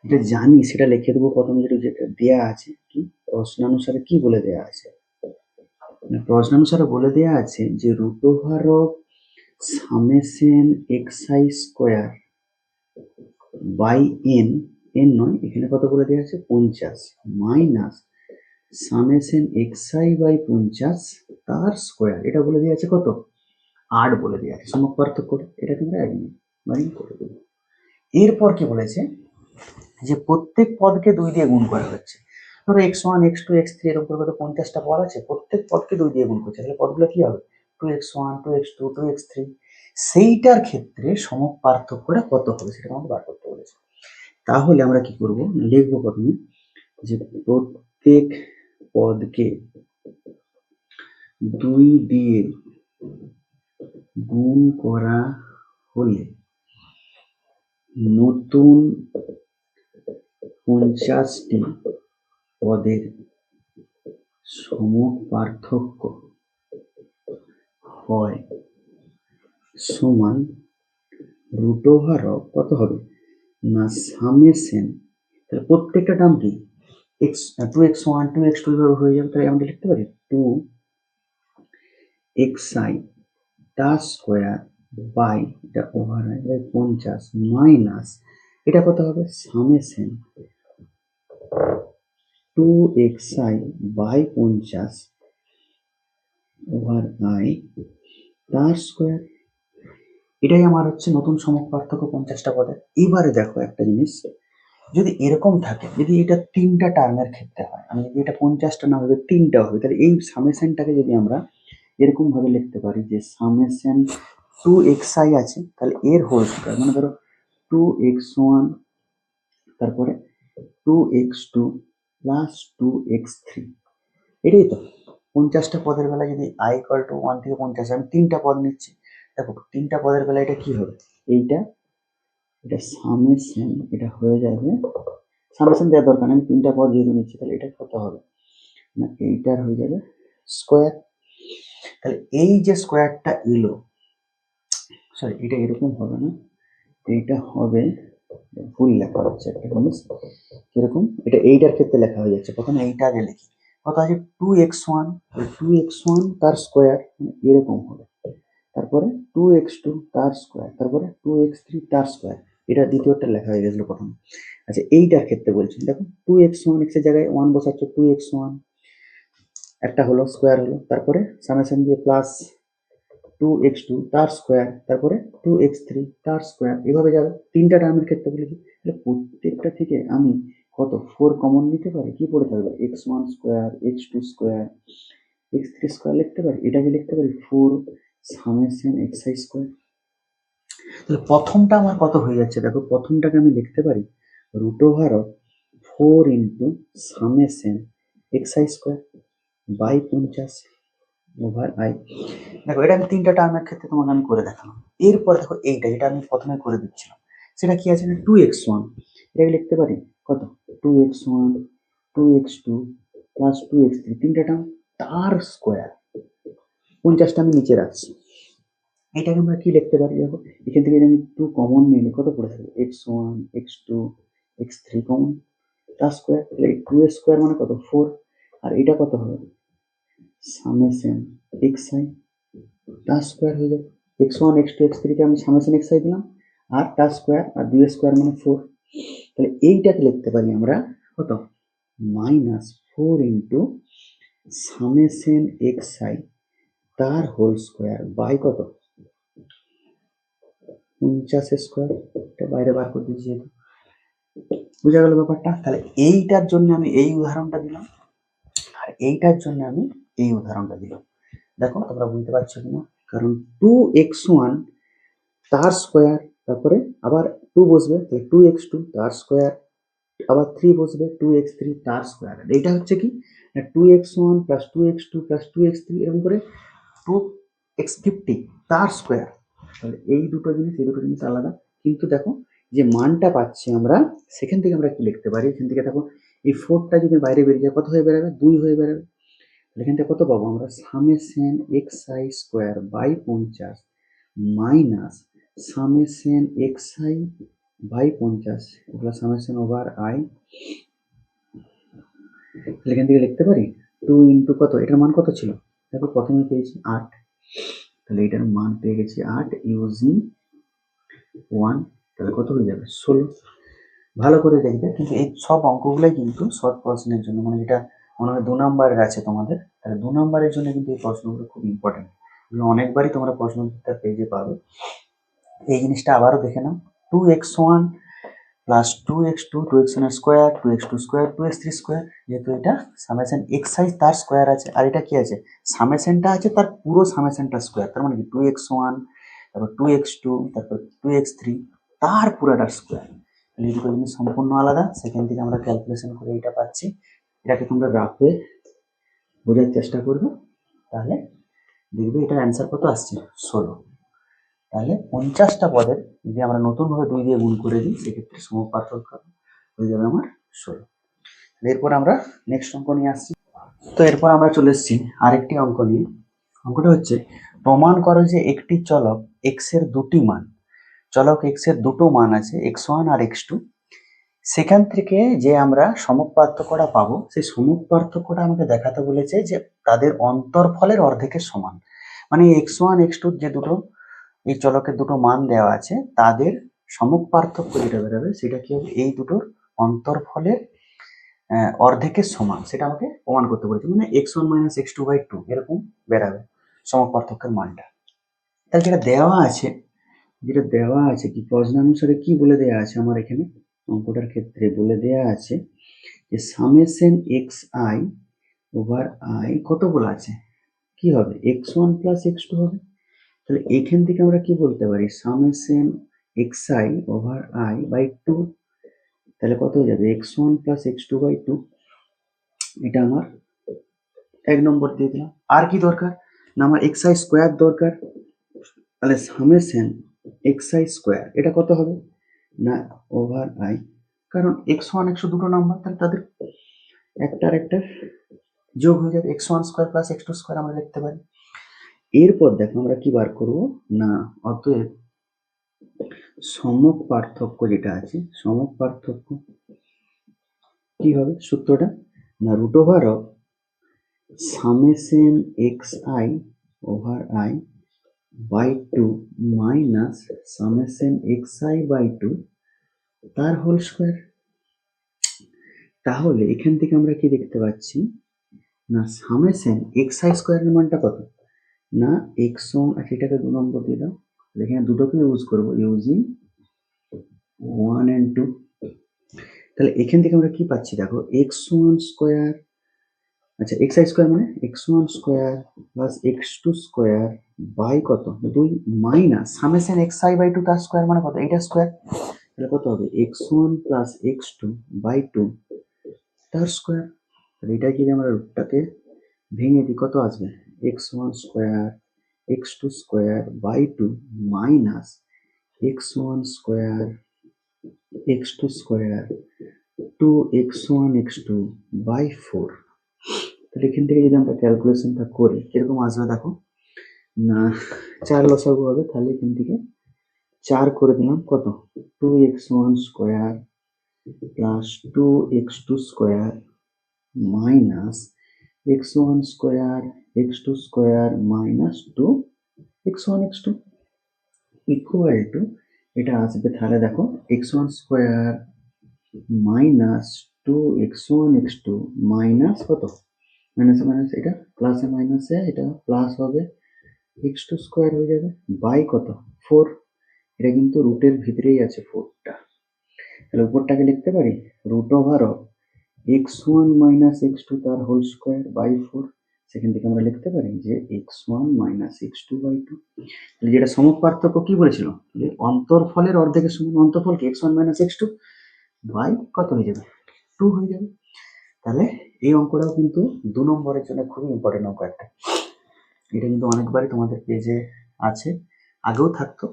যেটা জানি সেটা লিখে দেবো প্রথমে, যেটা দেয়া আছে কি প্রশ্নানুসারে কি বলে দেয়া আছে। প্রশ্নানুসারে বলে দেয়া আছে যে root over of summation xi square by n, n নয় এখানে কত বলে দেওয়া আছে 50, মাইনাস সামেশন xi বাই 50 তার স্কোয়ার, এটা বলে দেওয়া আছে কত 8 বলে দেওয়া আছে। সমক পার্থক্য এটাকে আমরা একবার করে দেবো। এরপর কি বলেছে যে প্রত্যেক পদকে 2 দিয়ে গুণ করা হচ্ছে। ধরো x1 x2 x3 এরকম করে 50টা পদ আছে, প্রত্যেক পদকে 2 দিয়ে গুণ করছে, তাহলে পদগুলো কি হবে 2x1 2x2 2x3। সেইটার ক্ষেত্রে সমক পার্থক্যটা কত হবে সেটা আমাকে বার করতে বলেছে। তাহলে আমরা কি করব, লিখবো প্রথমে যে প্রত্যেক পদকে 2 দিয়ে গুণ করা হলে নতুন 50টি পদের সমক পার্থক্য হয় সমান রুট ওভার অফ কত হবে না সামেশন, তাহলে প্রত্যেকটা টার্ম কি এক্স 2x1 2x2 এভাবে হয়ে যাবে, তাহলে আমরা লিখতে পারি 2xi তার স্কোয়ার বাই এটা ওভার বাই 50 মাইনাস এটা কত হবে summation 2xi by 50 over i তার স্কোয়ার। এটাই আমার হচ্ছে নতুন সমক পার্থক্য 50টা পদের। এবারে দেখো একটা জিনিস, যদি এরকম থাকে, যদি এটা 3টা টার্মের ক্ষেত্রে হয়, আমি যদি এটা 50টা না হবে 3টা হবে, তাহলে এই সামেশনটাকে যদি আমরা এরকম ভাবে লিখতে পারি যে সামেশন 2xi আছে, তাহলে এর হোল স্কয়ার, মানে ধরো 2x1 তারপরে 2x2 প্লাস 2x3, এটাই তো 50টা পদের বেলায় যদি i ইকুয়াল টু 1 থেকে 50, আমি 3টা পদ নিচ্ছি, দেখো 3টা পদের বেলায় এটা কি হবে, এইটা এটা সামেশন, এটা হয়ে যাবে সামেশন দেওয়ার দরকার নেই, আমি 3টা পদ যেহেতু নিচ্ছি, তাহলে এটা কত হবে না এইটার হয়ে যাবে স্কোয়ার। তাহলে এই যে স্কোয়ারটা এলো, সরি এটা এরকম হবে না, এইটা হবে ভুল লেখা হচ্ছে একটা জিনিস, কিরকম এটা এইটার ক্ষেত্রে লেখা হয়ে যাচ্ছে, প্রথমে এইটা আগে লিখি, কত আছে 2x1, 2x1 তার স্কোয়ার এরকম হবে, তারপরে 2x2 তার স্কোয়ার, তারপরে 2x3 তার স্কোয়ার, এটা দ্বিতীয়টা লেখা হয়ে গেছিল প্রথমে। আচ্ছা এইটার ক্ষেত্রে বলছি, দেখো 2x1 x এর জায়গায় 1 বসাচ্ছ, 2x1 একটা হলো স্কোয়ার হলো, তারপরে সামেশন দিয়ে প্লাস 2x2 তার স্কোয়ার, তারপরে 2x3 তার স্কোয়ার, এভাবে যাবে। 3টা টার্মের ক্ষেত্রে বলি তাহলে প্রত্যেকটা থেকে আমি কত 4 কমন নিতে পারি, কি পড়ে থাকবে x1 square x2 square x3 square লিখতে পারি, এটাকে লিখতে পারি 4 সামেশন xi স্কোয়ার। তাহলে প্রথমটা আমার কত হয়ে যাচ্ছে, দেখো প্রথমটাকে আমি লিখতে পারি root over of 4 into summation xi square by 50 over i. দেখো এটা আমি 3টা টার্মের ক্ষেত্রে তোমাকে আমি করে দেখালাম। এরপর দেখো এইটা যেটা আমি প্রথমে করে দিচ্ছিলাম, সেটা কি আছে না 2x1, এটাকে লিখতে পারি কত 2x1 2x2 প্লাস 2x3, 3টা টার্ম তার স্কোয়ার, 50টা আমি নিচে রাখছি। এটাকে আমরা কি লিখতে পারি, দেখো এখান থেকে আমি 2 কমন নিলে কত পড়ে থাকবে x1 x2 x3 কমন তার স্কোয়ার, তাহলে 2 এর স্কোয়ার মানে কত 4, আর এটা কত হবে সামেশন xi তার স্কোয়ার হয়ে যাবে, x1 x2 x3 কে আমি সামেশন xi দিলাম, আর তার স্কোয়ার, আর 2 এর স্কোয়ার মানে 4, তাহলে এইটাকে লিখতে পারি আমরা কত মাইনাস 4 ইন্টু সামেশন xi তার হোল স্কোয়ার বাই কত 50 স্কোয়ার, এটা বাইরে বার করে দিয়েছি যেহেতু, বুঝা গেল ব্যাপারটা। তাহলে এইটার জন্য আমি এই উদাহরণটা দিলাম, আর এইটার জন্য আমি এই উদাহরণটা দিলাম। দেখো তোমরা বুঝতে পারছো কিনা, কারণ 2x1 তার স্কোয়ার, তারপরে আবার 2 বসবে, তাহলে 2x2 তার স্কোয়ার, আবার 3 বসবে 2x3 তার স্কোয়ার, এইটা হচ্ছে কি 2x1 plus 2x2 plus 2x3 এরকম করে 2x50 তার স্কোয়ার। তাহলে এই দুটো জিনিস আলাদা, কিন্তু দেখো যে মানটা পাচ্ছি আমরা, সেখান থেকে আমরা কি লিখতে পারি, এখান থেকে দেখো এই 4টা যদি বাইরে বেরিয়ে যায় কত হয়ে বেরোবে 2 হয়ে বেরোবে, এখান থেকে কত পাবো আমরা summation xi square by 50 minus summation xi by 50 এগুলো সামেশন ওভার আই। এখান থেকে লিখতে পারি 2 ইন্টু কত, এটার মান কত ছিল দেখো, প্রথমে পেয়েছি 8, তাহলে এটার মান পেয়ে গেছি 8 ইউজিং 1, তাহলে কত হয়ে যাবে 16। ভালো করে দেখবে, কিন্তু এই সব অঙ্কগুলোই কিন্তু শর্ট প্রশ্নের জন্য, মানে যেটা মনে হয় 2 নম্বরের আছে তোমাদের, তাহলে 2 নম্বরের জন্য কিন্তু এই প্রশ্নগুলো খুব ইম্পর্টেন্ট, এগুলো অনেকবারই তোমরা প্রশ্ন উত্তর পেজে পাবে। এই জিনিসটা আবারও দেখে নাও, 2x1 plus 2x2, 2x1 square, 2x2 square, 2x3 square, যেহেতু এটা সামেশন এক্স আই তার স্কোয়ার আছে, আর এটা কি আছে সামেশনটা আছে তার পুরো সামেশনটা স্কোয়ার, তার মানে কি 2x1, তারপর 2x2, তারপর 2x3 তার পুরোটা স্কোয়ার। এই দুটো জিনিস সম্পূর্ণ আলাদা, সেখান থেকে আমরা ক্যালকুলেশন করে এটা পাচ্ছি। এটাকে তোমরা গ্রাফে বোঝার চেষ্টা করবে, তাহলে দেখবে এটার অ্যান্সার কত আসছে 16। তাহলে 50টা পদের যদি আমরা নতুনভাবে 2 দিয়ে গুণ করে দিই, সেক্ষেত্রে সমপার্থক্য হয়ে যাবে আমার 16। এরপর আমরা নেক্সট অঙ্ক নিয়ে আসছি। তো এরপর আমরা চলে এসেছি আরেকটি অঙ্ক নিয়ে। অঙ্কটা হচ্ছে প্রমাণ করো যে একটি চলক এক্স এর দুটি মান, চলক এক্স এর দুটো মান আছে x1 আর x2, সেখান থেকে যে আমরা সমপার্থক্যটা পাবো, সেই সমপার্থক্যটা আমাকে দেখাতে বলেছে যে তাদের অন্তরফলের অর্ধেকের সমান। মানে x1 x2 যে দুটো এই চলকের দুটো মান দেওয়া আছে, তাদের সমপার্থক্য যেটা বেরোবে সেটা কি হবে, এই দুটোর অন্তরফলের অর্ধেকের সমান, সেটা আমাকে প্রমাণ করতে বলেছে। মানে x1 মাইনাস x2/2 এরকম বেরাবে সমপার্থক্যের মানটা। তাহলে যেটা দেওয়া আছে কি প্রশ্নানুসারে কি বলে দেওয়া আছে, আমার এখানে অঙ্কটার ক্ষেত্রে বলে দেওয়া আছে যে summation x i over I কত বলা আছে, কি হবে x1 প্লাস x2 হবে। তাহলে এখান থেকে আমরা কি বলতে পারি summation x i over i by 2, তাহলে কত হয়ে যাবে x1 প্লাস x2/2। এটা আমার 1 নম্বর দিয়ে দিলাম। আর কি দরকার না, আমার এক্স আই স্কোয়ার দরকার, তাহলে সামেশন এক্স আই স্কোয়ার এটা কত হবে না ওভার আই, কারণ x1 x2 দুটো নাম্বার, তাহলে তাদের একটার একটা যোগ হয়ে যাবে, x1 square plus x2 square আমরা লিখতে পারি। এরপর দেখো আমরা কি বার করবো না, অতএব সমক পার্থক্য যেটা আছে, সমক পার্থক্য কি হবে সূত্রটা না root over of summation x i over i by 2 minus summation x i by 2 তার হোল স্কোয়ার। তাহলে এখান থেকে আমরা কি দেখতে পাচ্ছি না সামেশন এক্স আই স্কোয়ারের মানটা কত না x1, আচ্ছা এটাকে 2 নম্বর দিয়ে দাও, এখানে দুটোকে ইউজ করবো ইউজিং 1 and 2। তাহলে এখান থেকে আমরা কি পাচ্ছি দেখো x1 স্কোয়ার, আচ্ছা এক্স আই স্কোয়ার মানে x1 square plus x2 square by কত 2 minus summation x i by 2 তার স্কোয়ার মানে কত এইটা স্কোয়ার, তাহলে কত হবে x1 প্লাস x2 বাই 2 তার স্কোয়ার। তাহলে এটা যদি আমরা রুটটাকে ভেঙে দিই কত আসবে x1 square x2 square by 2 minus x1 square x2 square 2x1 x2 by 4। তাহলে এখান থেকে যদি আমরা ক্যালকুলেশনটা করি কিরকম আসবে দেখো না 4 লসাগু হবে, তাহলে এখান থেকে 4 করে দিলাম কত 2x1 square plus 2x2 square minus x1 square x2 square minus 2x1 x2 equal to এটা আসবে, তাহলে দেখো x1 square minus 2x1 x2 minus কত মাইনাসে মাইনাস এটা প্লাসে মাইনাসে এটা প্লাস হবে x2 স্কোয়ার হয়ে যাবে বাই কত 4। এটা কিন্তু রুটের ভিতরেই আছে 4টা, তাহলে উপরটাকে লিখতে পারি root over of x1 minus x2 তার হোল স্কোয়ার বাই 4। সেখান থেকে আমরা লিখতে পারি যে x1 মাইনাস x2 বাই 2। তাহলে যেটা সমপার্থক্য কি বলেছিল যে অন্তরফলের অর্ধেকের সমান, অন্তরফল কি x1 মাইনাস x2 বাই কত হয়ে যাবে 2 হয়ে যাবে। তাহলে এই অঙ্কটাও কিন্তু 2 নম্বরের জন্য খুবই ইম্পর্টেন্ট অঙ্ক একটা, এটা কিন্তু অনেকবারই তোমাদের পেজে আছে, আগেও থাকতো,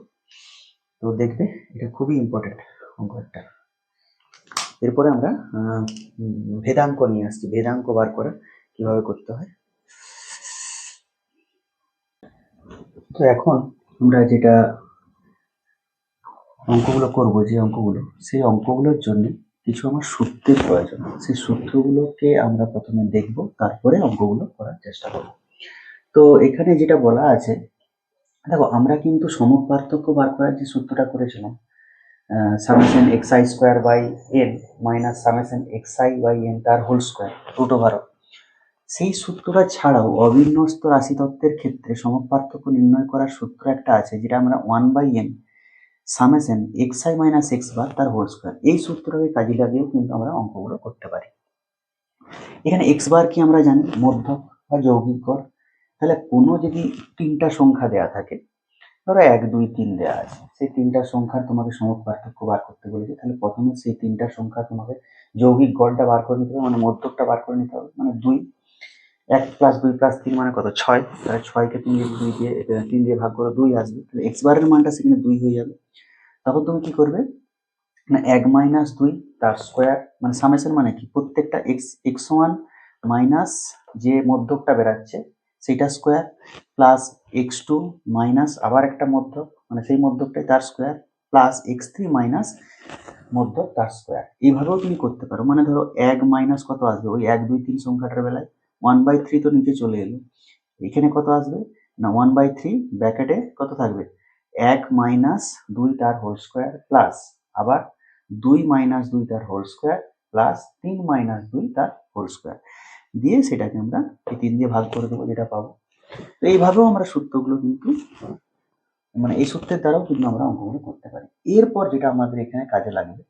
তো দেখবে এটা খুবই ইম্পর্টেন্ট অঙ্ক একটা। এরপরে আমরা ভেদাঙ্ক নিয়ে আসছি, ভেদাঙ্ক বার করা কিভাবে করতে হয়। তো এখন আমরা যেটা অঙ্কগুলো করবো, যে অঙ্কগুলো, সেই অঙ্কগুলোর জন্য কিছু আমার সূত্রের প্রয়োজন। সেই সূত্রগুলোকে আমরা প্রথমে দেখব, তারপরে অঙ্কগুলো করার চেষ্টা করব। তো এখানে যেটা বলা আছে, দেখো আমরা কিন্তু সমক পার্থক্য বার করার যে সূত্রটা করেছিলাম, summation x i square by n minus summation x i by n তার হোল স্কোয়ার রুট ওভার, সেই সূত্রটা ছাড়াও অবিন্যস্ত রাশি তত্ত্বের ক্ষেত্রে সমপার্থক্য নির্ণয় করার সূত্র একটা আছে, যেটা আমরা 1/n summation x i minus x bar তার হোল স্কোয়ার, এই সূত্রটাকে কাজে লাগিয়েও কিন্তু আমরা অঙ্কগুলো করতে পারি। এখানে এক্স বার কি আমরা জানি, মধ্যক বা যৌগিক গড়। তাহলে কোনো যদি তিনটা সংখ্যা দেয়া থাকে, ধরো 1 2 3 দেওয়া আছে, সেই তিনটা সংখ্যার তোমাকে সমক পার্থক্য বার করতে বলেছে, তাহলে প্রথমে সেই তিনটা সংখ্যা তোমাকে যৌগিক গড়টা বার করে নিতে হবে, মানে মধ্যকটা বার করে নিতে হবে। মানে 2, 1 + 2 + 3 মানে কত, 6। তাহলে 6কে তুমি যদি 3 দিয়ে ভাগ করো 2 আসবে, তাহলে এক্স বারের মানটা সেখানে 2 হয়ে যাবে। তখন তুমি কি করবে না, 1 - 2 তার স্কোয়ার, মানে সামেশন মানে কি, প্রত্যেকটা x1 মাইনাস যে মধ্যকটা বেরাচ্ছে সেটা স্কোয়ার, প্লাস x2 মাইনাস আবার একটা মধ্যক, মানে সেই মধ্যকটাই তার স্কোয়ার, প্লাস x3 মাইনাস মধ্যক তার স্কোয়ার। এইভাবেও তুমি করতে পারো। মানে ধরো 1 মাইনাস কত আসবে, ওই 1 2 3 সংখ্যাটার বেলায় 1/3 তো নিচে চলে এলো, এখানে কত আসবে না 1/3 ব্র্যাকেটে কত থাকবে, 1 - 2 তার হোল স্কোয়ার, প্লাস আবার 2 - 2 তার হোল স্কোয়ার, প্লাস 3 - 2 তার হোল স্কোয়ার দিয়ে সেটাকে আমরা এই 3 দিয়ে ভাগ করে দেবো, যেটা পাবো। তো এইভাবেও আমরা সূত্রগুলো কিন্তু, মানে এই সূত্রের দ্বারাও কিন্তু আমরা অঙ্কগুলো করতে পারি। এরপর যেটা আমাদের এখানে কাজে লাগবে,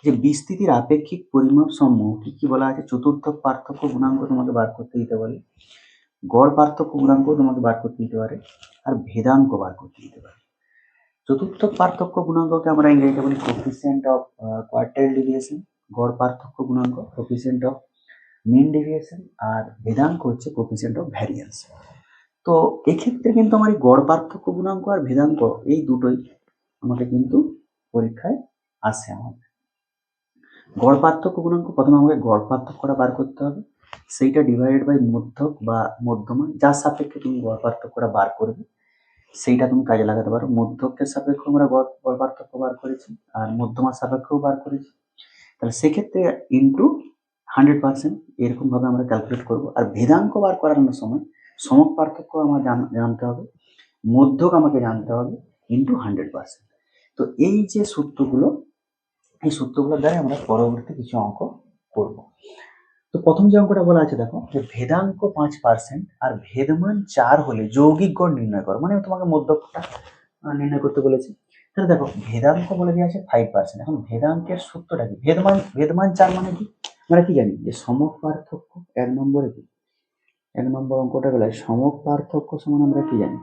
যে বিস্তৃতির আপেক্ষিক পরিমাপ সমূহ কি কি বলা আছে, চতুর্থ পার্থক্য গুণাঙ্ক তোমাকে বার করতে দিতে বলে, গড় পার্থক্য গুণাঙ্ক তোমাকে বার করতে দিতে পারে, আর ভেদাঙ্ক বার করতে দিতে পারে। চতুর্থ পার্থক্য গুণাঙ্ককে আমরা ইংরেজিতে বলি কোফিসিয়েন্ট অফ কোয়ার্টাইল ডেভিয়েশন, গড় পার্থক্য গুণাঙ্ক কোফিসিয়েন্ট অফ মিন ডেভিয়েশন, আর ভেদাঙ্ক হচ্ছে কোফিসিয়েন্ট অফ ভ্যারিয়েন্স। তো এক্ষেত্রে কিন্তু আমার এই গড় পার্থক্য গুণাঙ্ক আর ভেদাঙ্ক এই দুটোই আমাকে কিন্তু পরীক্ষায় আসে। আমাদের গড় পার্থক্য গুণাঙ্ক, প্রথমে আমাকে গড় পার্থক্যটা বার করতে হবে, সেইটা ডিভাইডেড বাই মধ্যক বা মধ্যমা, যার সাপেক্ষে তুমি গড় পার্থক্যটা বার করবে সেইটা তুমি কাজে লাগাতে পারো। মধ্যকের সাপেক্ষে আমরা গড় পার্থক্য বার করেছি, আর মধ্যমার সাপেক্ষেও বার করেছি। তাহলে সেক্ষেত্রে ইন্টু 100% এরকমভাবে আমরা ক্যালকুলেট করব। আর ভেদাঙ্ক বার করানোর সময় সমক পার্থক্য আমার জানতে হবে, মধ্যক আমাকে জানতে হবে, ইন্টু 100%। তো এই যে সূত্রগুলো, এই সূত্রগুলোর দ্বারা আমরা পরবর্তী কিছু অঙ্ক করব। তো প্রথম যে অঙ্কটা বলা আছে, দেখো যে ভেদাঙ্ক 5% আর ভেদমান 4 হলে যৌগিক গড় নির্ণয় করো, মানে তোমাকে মধ্যকটা নির্ণয় করতে বলেছে। তাহলে দেখো ভেদাঙ্ক বলে দিয়ে আছে 5%, এখন ভেদাঙ্কের সূত্রটা কি, ভেদমান 4 মানে কি, আমরা কি জানি যে সমক পার্থক্য 1 নম্বরে কি, 1 নম্বর অঙ্কটা বেলায় সমক পার্থক্য সমান আমরা কি জানি,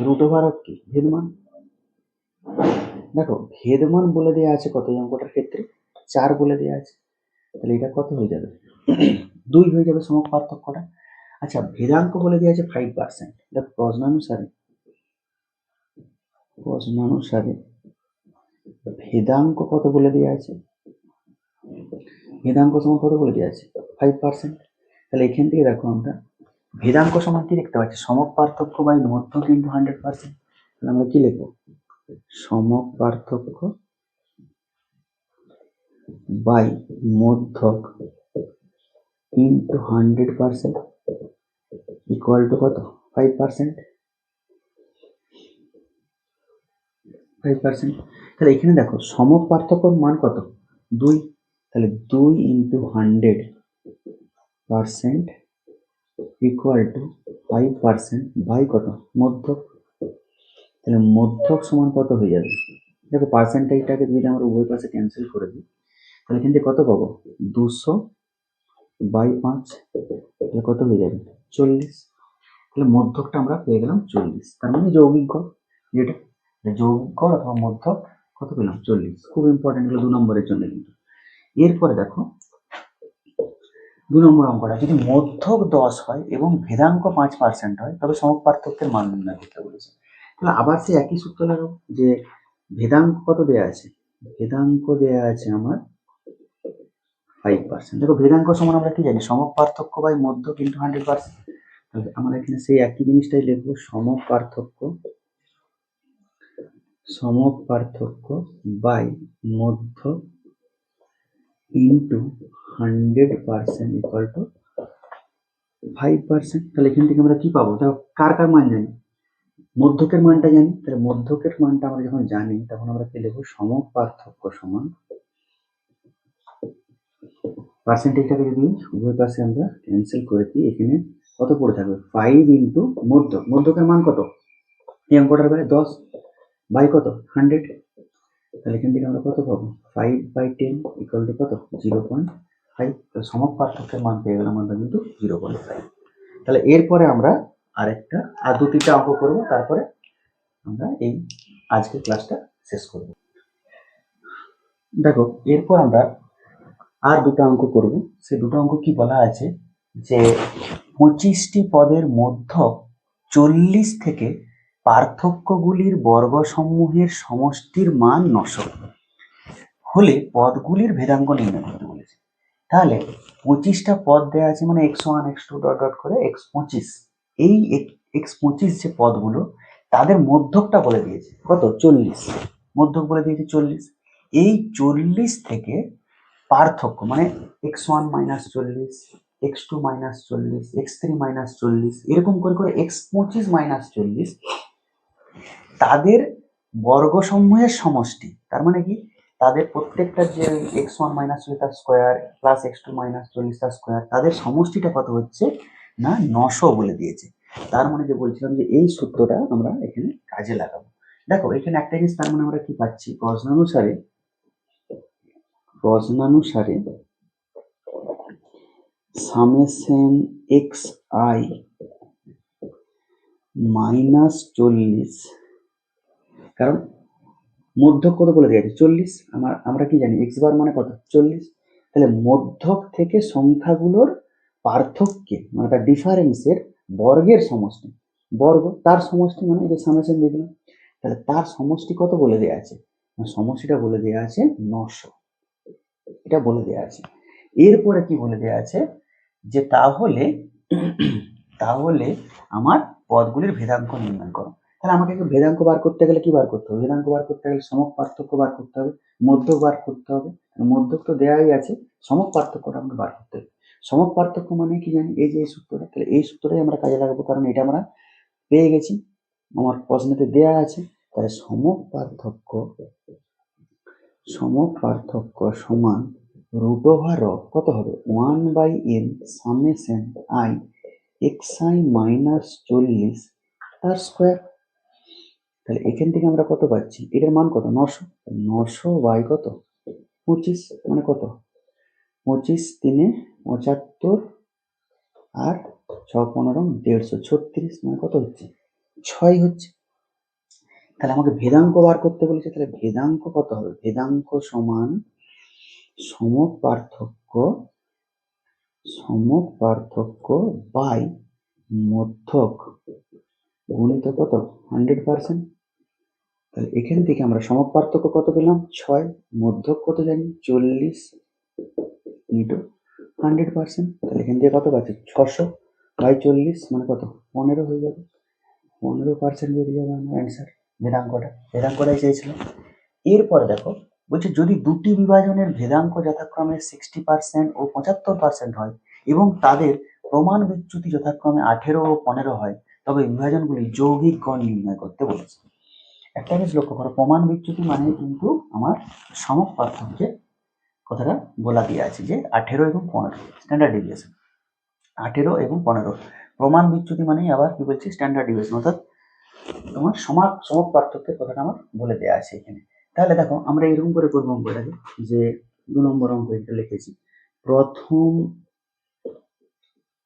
রুট ওভার অফ কি, ভেদমান। দেখো ভেদমান বলে দেওয়া আছে কত, এই অঙ্কটার ক্ষেত্রে 4 বলে দেওয়া আছে, তাহলে এটা কত হয়ে যাবে, 2 হয়ে যাবে সমক পার্থক্যটা। আচ্ছা ভেদাঙ্ক বলে দেওয়া আছে 5%, দেখো প্রশ্নানুসারে ভেদাঙ্ক কত বলে দেওয়া আছে, ভেদাঙ্ক সমান কত বলে দেওয়া আছে 5%। তাহলে এখান থেকে দেখো আমরা ভেদাঙ্ক সমান কি দেখতে পাচ্ছি, সমক পার্থক্য বাই মধ্যক ইন্টু 100%। তাহলে আমরা কি লিখবো, সমক পার্থক্য বাই মধ্যক ইন্টু 100% ইকুয়াল টু কত, 5%। তাহলে এখানে দেখো সমক পার্থক্যর মান কত, 2, তাহলে 2 ইন্টু 100% ইকুয়াল টু 5% বাই কত, মধ্যক। তাহলে মধ্যক সমান কত হয়ে যাবে, দেখো পার্সেন্টেজটাকে যদি আমরা উভয় পাশে ক্যান্সেল করে দিই, তাহলে এখান থেকে কত পাবো, 200/5, তাহলে কত হয়ে যাবে, 40। তাহলে মধ্যকটা আমরা পেয়ে গেলাম 40, তার মানে যৌগিক গড়, যেটা যৌগিক গড় অথবা মধ্যক কত পেলাম, 40। খুব ইম্পর্টেন্ট হলো 2 নম্বরের জন্য কিন্তু। এরপরে দেখো 2 নম্বর অঙ্কটা, যদি মধ্যক 10 হয় এবং ভেদাঙ্ক 5% হয় তবে সমক পার্থক্যের মান নির্ণয় করতে বলেছে। তাহলে আবার সেই একই সূত্র লাগাবো, যে ভেদাঙ্ক কত দেয়া আছে, ভেদাঙ্ক দেয়া আছে আমার 5%। দেখো ভেদাঙ্ক সমান আমরা কি জানি, সমক পার্থক্য বাই মধ্যক ইন্টু 100%। তাহলে আমরা এখানে সেই একই জিনিসটাই লিখবো, সমক পার্থক্য সমক পার্থক্য বাই মধ্য ইন্টু 100% ইকুয়াল টু 5%। তাহলে এখান থেকে আমরা কি পাবো? তাহলে কার কার মান জানি? মধ্যকের মানটা জানি। তাহলে মধ্যকের মানটা আমরা যখন জানি তখন আমরা কি লিখবো? সমক পার্থক্য সমান পার্সেন্টেজটাকে যদি উভয় পাশে আমরা ক্যান্সেল করে দিই, এখানে কত পড়ে থাকবে? 5 ইন্টু মধ্যক। মধ্যকের মান কত? এই অঙ্কটার বেলায় 10 বাই কত? 100। তাহলে এখান থেকে আমরা কত পাবো? 5/10 ইকুয়াল টু কত? 0.5। তো সমক পার্থক্যের মান পেয়ে গেলাম আমরা কিন্তু 0.5। তাহলে এরপরে আমরা আর দুটিটা অঙ্ক করব, তারপরে আমরা এই আজকের ক্লাসটা শেষ করব। দেখো, এরপর আমরা আর দুটো অঙ্ক করব। সে দুটো অঙ্ক কি বলা আছে যে 25টি পদের মধ্যক 40 থেকে পার্থক্যগুলির বর্গসমূহের সমষ্টির মান 900 হলে পদগুলির ভেদাঙ্ক নির্ণয় করতে বলেছে। তাহলে 25টা পদ দেওয়া আছে, মানে x1 x2 ডট ডট করে x25। এই x25 যে পদগুলো তাদের মধ্যকটা বলে দিয়েছে কত? 40। মধ্যক বলে দিয়েছে 40। এই 40 থেকে পার্থক্য মানে x1 minus 40, x2 minus 40, x3 minus 40, এরকম করে করে x25 মাইনাস 40 তাদের বর্গসমূহের সমষ্টি। তার মানে কি? তাদের প্রত্যেকটা যে x1 মাইনাস 40 তার স্কোয়ার প্লাস x2 মাইনাস 40 তার স্কোয়ার, তাদের সমষ্টিটা কত হচ্ছে না 900 বলে দিয়েছে। তার মানে যে বলছিলাম যে এই সূত্রটা আমরা এখানে কাজে লাগাবো। দেখো এখানে একটা জিনিস, তার মানে আমরা কি পাচ্ছি? প্রশ্নানুসারে সামেশন এক্স আই মাইনাস 40, কারণ মধ্যক কত বলে দিয়েছে? 40। আমরা কি জানি? এক্স বার মানে কত? 40। তাহলে মধ্যক থেকে সংখ্যাগুলোর পার্থক্যে মানে তার ডিফারেন্সের বর্গের সমষ্টি। বর্গ তার সমষ্টি মানে যে সামেশন দেখলাম, তাহলে তার সমষ্টি কত বলে দেওয়া আছে? সমষ্টিটা বলে দেওয়া আছে 900। এটা বলে দেওয়া আছে। এরপরে কি বলে দেওয়া আছে যে তাহলে আমার পদগুলির ভেদাঙ্ক নির্ণয় করো। তাহলে আমাকে ভেদাঙ্ক বার করতে গেলে কি বার করতে হবে? ভেদাঙ্ক বার করতে গেলে সমক পার্থক্য বার করতে হবে, মধ্যক বার করতে হবে। মধ্যক তো দেওয়াই আছে, সমক পার্থক্যটা আমরা বার করতে হবে। সমক পার্থক্য মানে কি জানি? এই যে এই সূত্রটা, তাহলে এই সূত্রটাই আমরা কাজে লাগাবো, কারণ এটা আমরা পেয়ে গেছি, আমার প্রশ্নতে দেওয়া আছে। তাহলে সমক পার্থক্য সমান রুট ওভার কত হবে? 1/n summation I xi minus 40 তার স্কোয়ার। তাহলে এখান থেকে আমরা কত পাচ্ছি? এটার মান কত? 900। 900 বাই কত? 25 মানে কত? 25 3 75 আর 6 15 150 36 মানে কত হচ্ছে? 6 হচ্ছে। তাহলে আমাকে ভেদাঙ্ক বার করতে বলেছে। তাহলে ভেদাঙ্ক কত হবে? ভেদাঙ্ক সমান সমক পার্থক্য বাই মধ্যক গুণিত কত? 100%। তাহলে এখান থেকে আমরা সমক পার্থক্য কত পেলাম? 6। মধ্যক কত জানি? 40 ইন্টু 100%। তাহলে এখান থেকে কত পাচ্ছি? 600 বাই 40 মানে কত? 15 হয়ে যাবে। 15% বেরিয়ে যাবে আমার অ্যান্সার। ভেদাঙ্কটাই চেয়েছিলাম। এরপরে দেখো বলছে যদি দুটি বিভাজনের ভেদাঙ্ক যথাক্রমে 60% ও 75% হয় এবং তাদের প্রমাণ বিচ্যুতি যথাক্রমে 18 ও 15 হয়, তবে বিভাজনগুলি যৌগিক গণ নির্ণয় করতে বলেছে। একটা জিনিস লক্ষ্য করো, প্রমাণ বিচ্যুতি মানে কিন্তু আমার সমক পার্থক্যের কথাটা বলা দিয়ে আছে যে 18 এবং 15 স্ট্যান্ডার্ড ডিভিয়েশন। 18 এবং 15 প্রমাণ বিচ্যুতি মানেই আবার কি বলছি? স্ট্যান্ডার্ড ডিভিয়েশন, অর্থাৎ তোমার সমক পার্থক্যের কথাটা আমার বলে দেওয়া আছে এখানে। তাহলে দেখো আমরা এরকম করে করবো অঙ্কটাকে, যে 2 নম্বর অঙ্ক এটা লিখেছি। প্রথম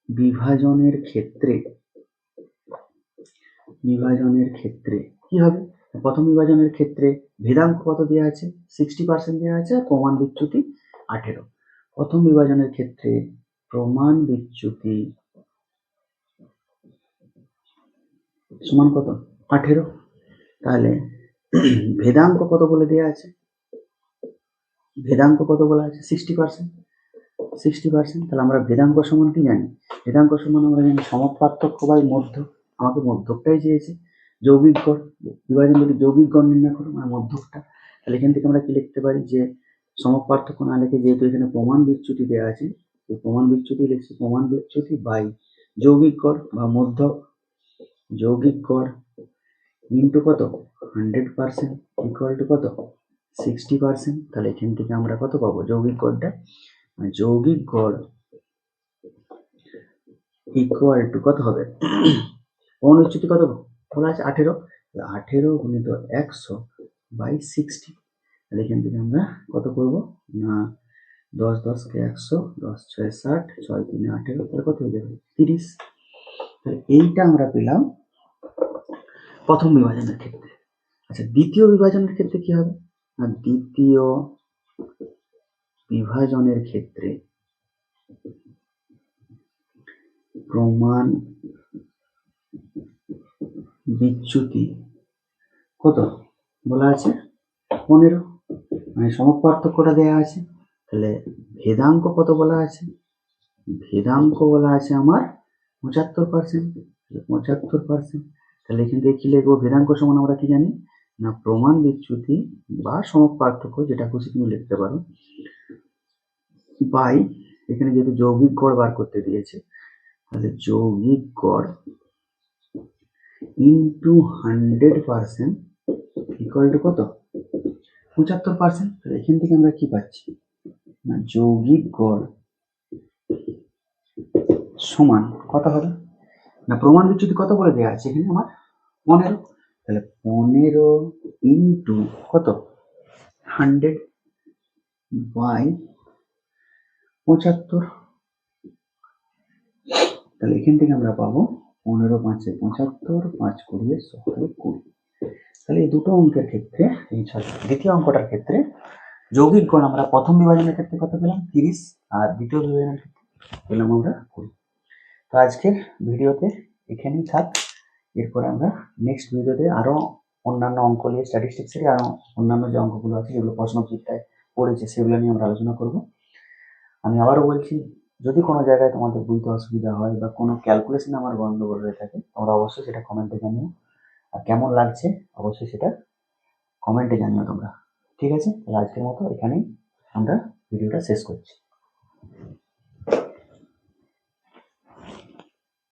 বিভাজনের ক্ষেত্রে কি হবে? প্রথম বিভাজনের ক্ষেত্রে ভেদাঙ্ক কত দেওয়া আছে? 60% দেওয়া আছে, আর প্রমাণ বিচ্যুতি 18। প্রথম বিভাজনের ক্ষেত্রে প্রমাণ বিচ্যুতি সমান কত? 18। তাহলে ভেদাঙ্ক কত বলে দেওয়া আছে? ভেদাঙ্ক কত বলা আছে? 60%। তাহলে আমরা ভেদাঙ্ক সমান কি জানি? ভেদাঙ্ক সমান আমরা জানি সমক পার্থক্য বাই মধ্যক। আমাকে মধ্যকটাই চেয়েছে, যৌগিক গড়, বিভাজন যদি যৌগিক গড় নির্ণয় করো মানে মধ্যকটা, তাহলে এখান থেকে আমরা কি লিখতে পারি যে সমপার্থক্য না লিখে যেহেতু এখানে প্রমাণ বিচ্যুতি দেওয়া আছে, প্রমাণ বিচ্যুতি লিখছি, প্রমাণ বিচ্যুতি বাই যৌগিক গড় বা মধ্যক, যৌগিক গড় ইন্টু কত 100% ইকুয়াল টু কত 60%। তাহলে এখান থেকে আমরা কত পাবো যৌগিক গড়টা, যৌগিক গড় ইকুয়াল টু কত হবে, প্রমাণ বিচ্যুতি কত বলা আছে 18, 18 গুণিত 100 বাই 60। তাহলে এখান থেকে আমরা কত করবো না 10 10 কে 100, 10 6 60, 6 3 18, তাহলে কত হয়ে যাবে 30। তাহলে এইটা আমরা পেলাম প্রথম বিভাজনের ক্ষেত্রে। আচ্ছা দ্বিতীয় বিভাজনের ক্ষেত্রে কি হবে না, দ্বিতীয় বিভাজনের ক্ষেত্রে প্রমাণ বিচ্যুতি কত বলা আছে 15, মানে সমপার্থক্যটা দেওয়া আছে। তাহলে ভেদাঙ্ক কত বলা আছে, ভেদাঙ্ক বলা আছে আমার 75%, 75%। তাহলে এখান থেকে কি লিখবো, ভেদাঙ্ক সমান আমরা কি জানি না প্রমাণ বিচ্যুতি বা সমপার্থক্য যেটা খুশি তুমি লিখতে পারো বাই, এখানে যেহেতু যৌগিক গড় বার করতে দিয়েছে তাহলে যৌগিক গড় ইন্টু 100% ইকুয়াল টু কত 75%। তাহলে এখান থেকে আমরা কি পাচ্ছি না যৌগিক গড় সমান কত হবে না প্রমাণ বিচ্যুতি কত বলে দেওয়া আছে এখানে আমার 15, তাহলে 15 ইন্টু কত 100 বাই 75। তাহলে এখান থেকে আমরা পাবো 15 5 75, 5 20 17 20। তাহলে এই দুটো অঙ্কের ক্ষেত্রে এই দ্বিতীয় অঙ্কটার ক্ষেত্রে যৌগিক গড় আমরা প্রথম বিভাজনের ক্ষেত্রে কত পেলাম 30 আর দ্বিতীয় বিভাজনের ক্ষেত্রে পেলাম আমরা 20। তো আজকের ভিডিওতে এখানেই থাক, এরপরে আমরা নেক্সট ভিডিওতে আরো অন্যান্য অঙ্ক নিয়ে স্ট্যাটিস্টিক্সেরই আরো অন্যান্য যে অঙ্কগুলো আছে যেগুলো প্রশ্নপত্রিকায় পড়েছে সেগুলো নিয়ে আমরা আলোচনা করব। আমি আবারও বলছি যদি কোনো জায়গায় তোমাদের বুঝতে অসুবিধা হয় বা কোনো ক্যালকুলেশন আমার গন্ডগোল হয়ে থাকে তোমরা অবশ্যই সেটা কমেন্টে জানিও, আর কেমন লাগছে অবশ্যই সেটা কমেন্টে জানিও তোমরা। ঠিক আছে, তাহলে আজকের মতো এখানেই আমরা ভিডিওটা শেষ করছি।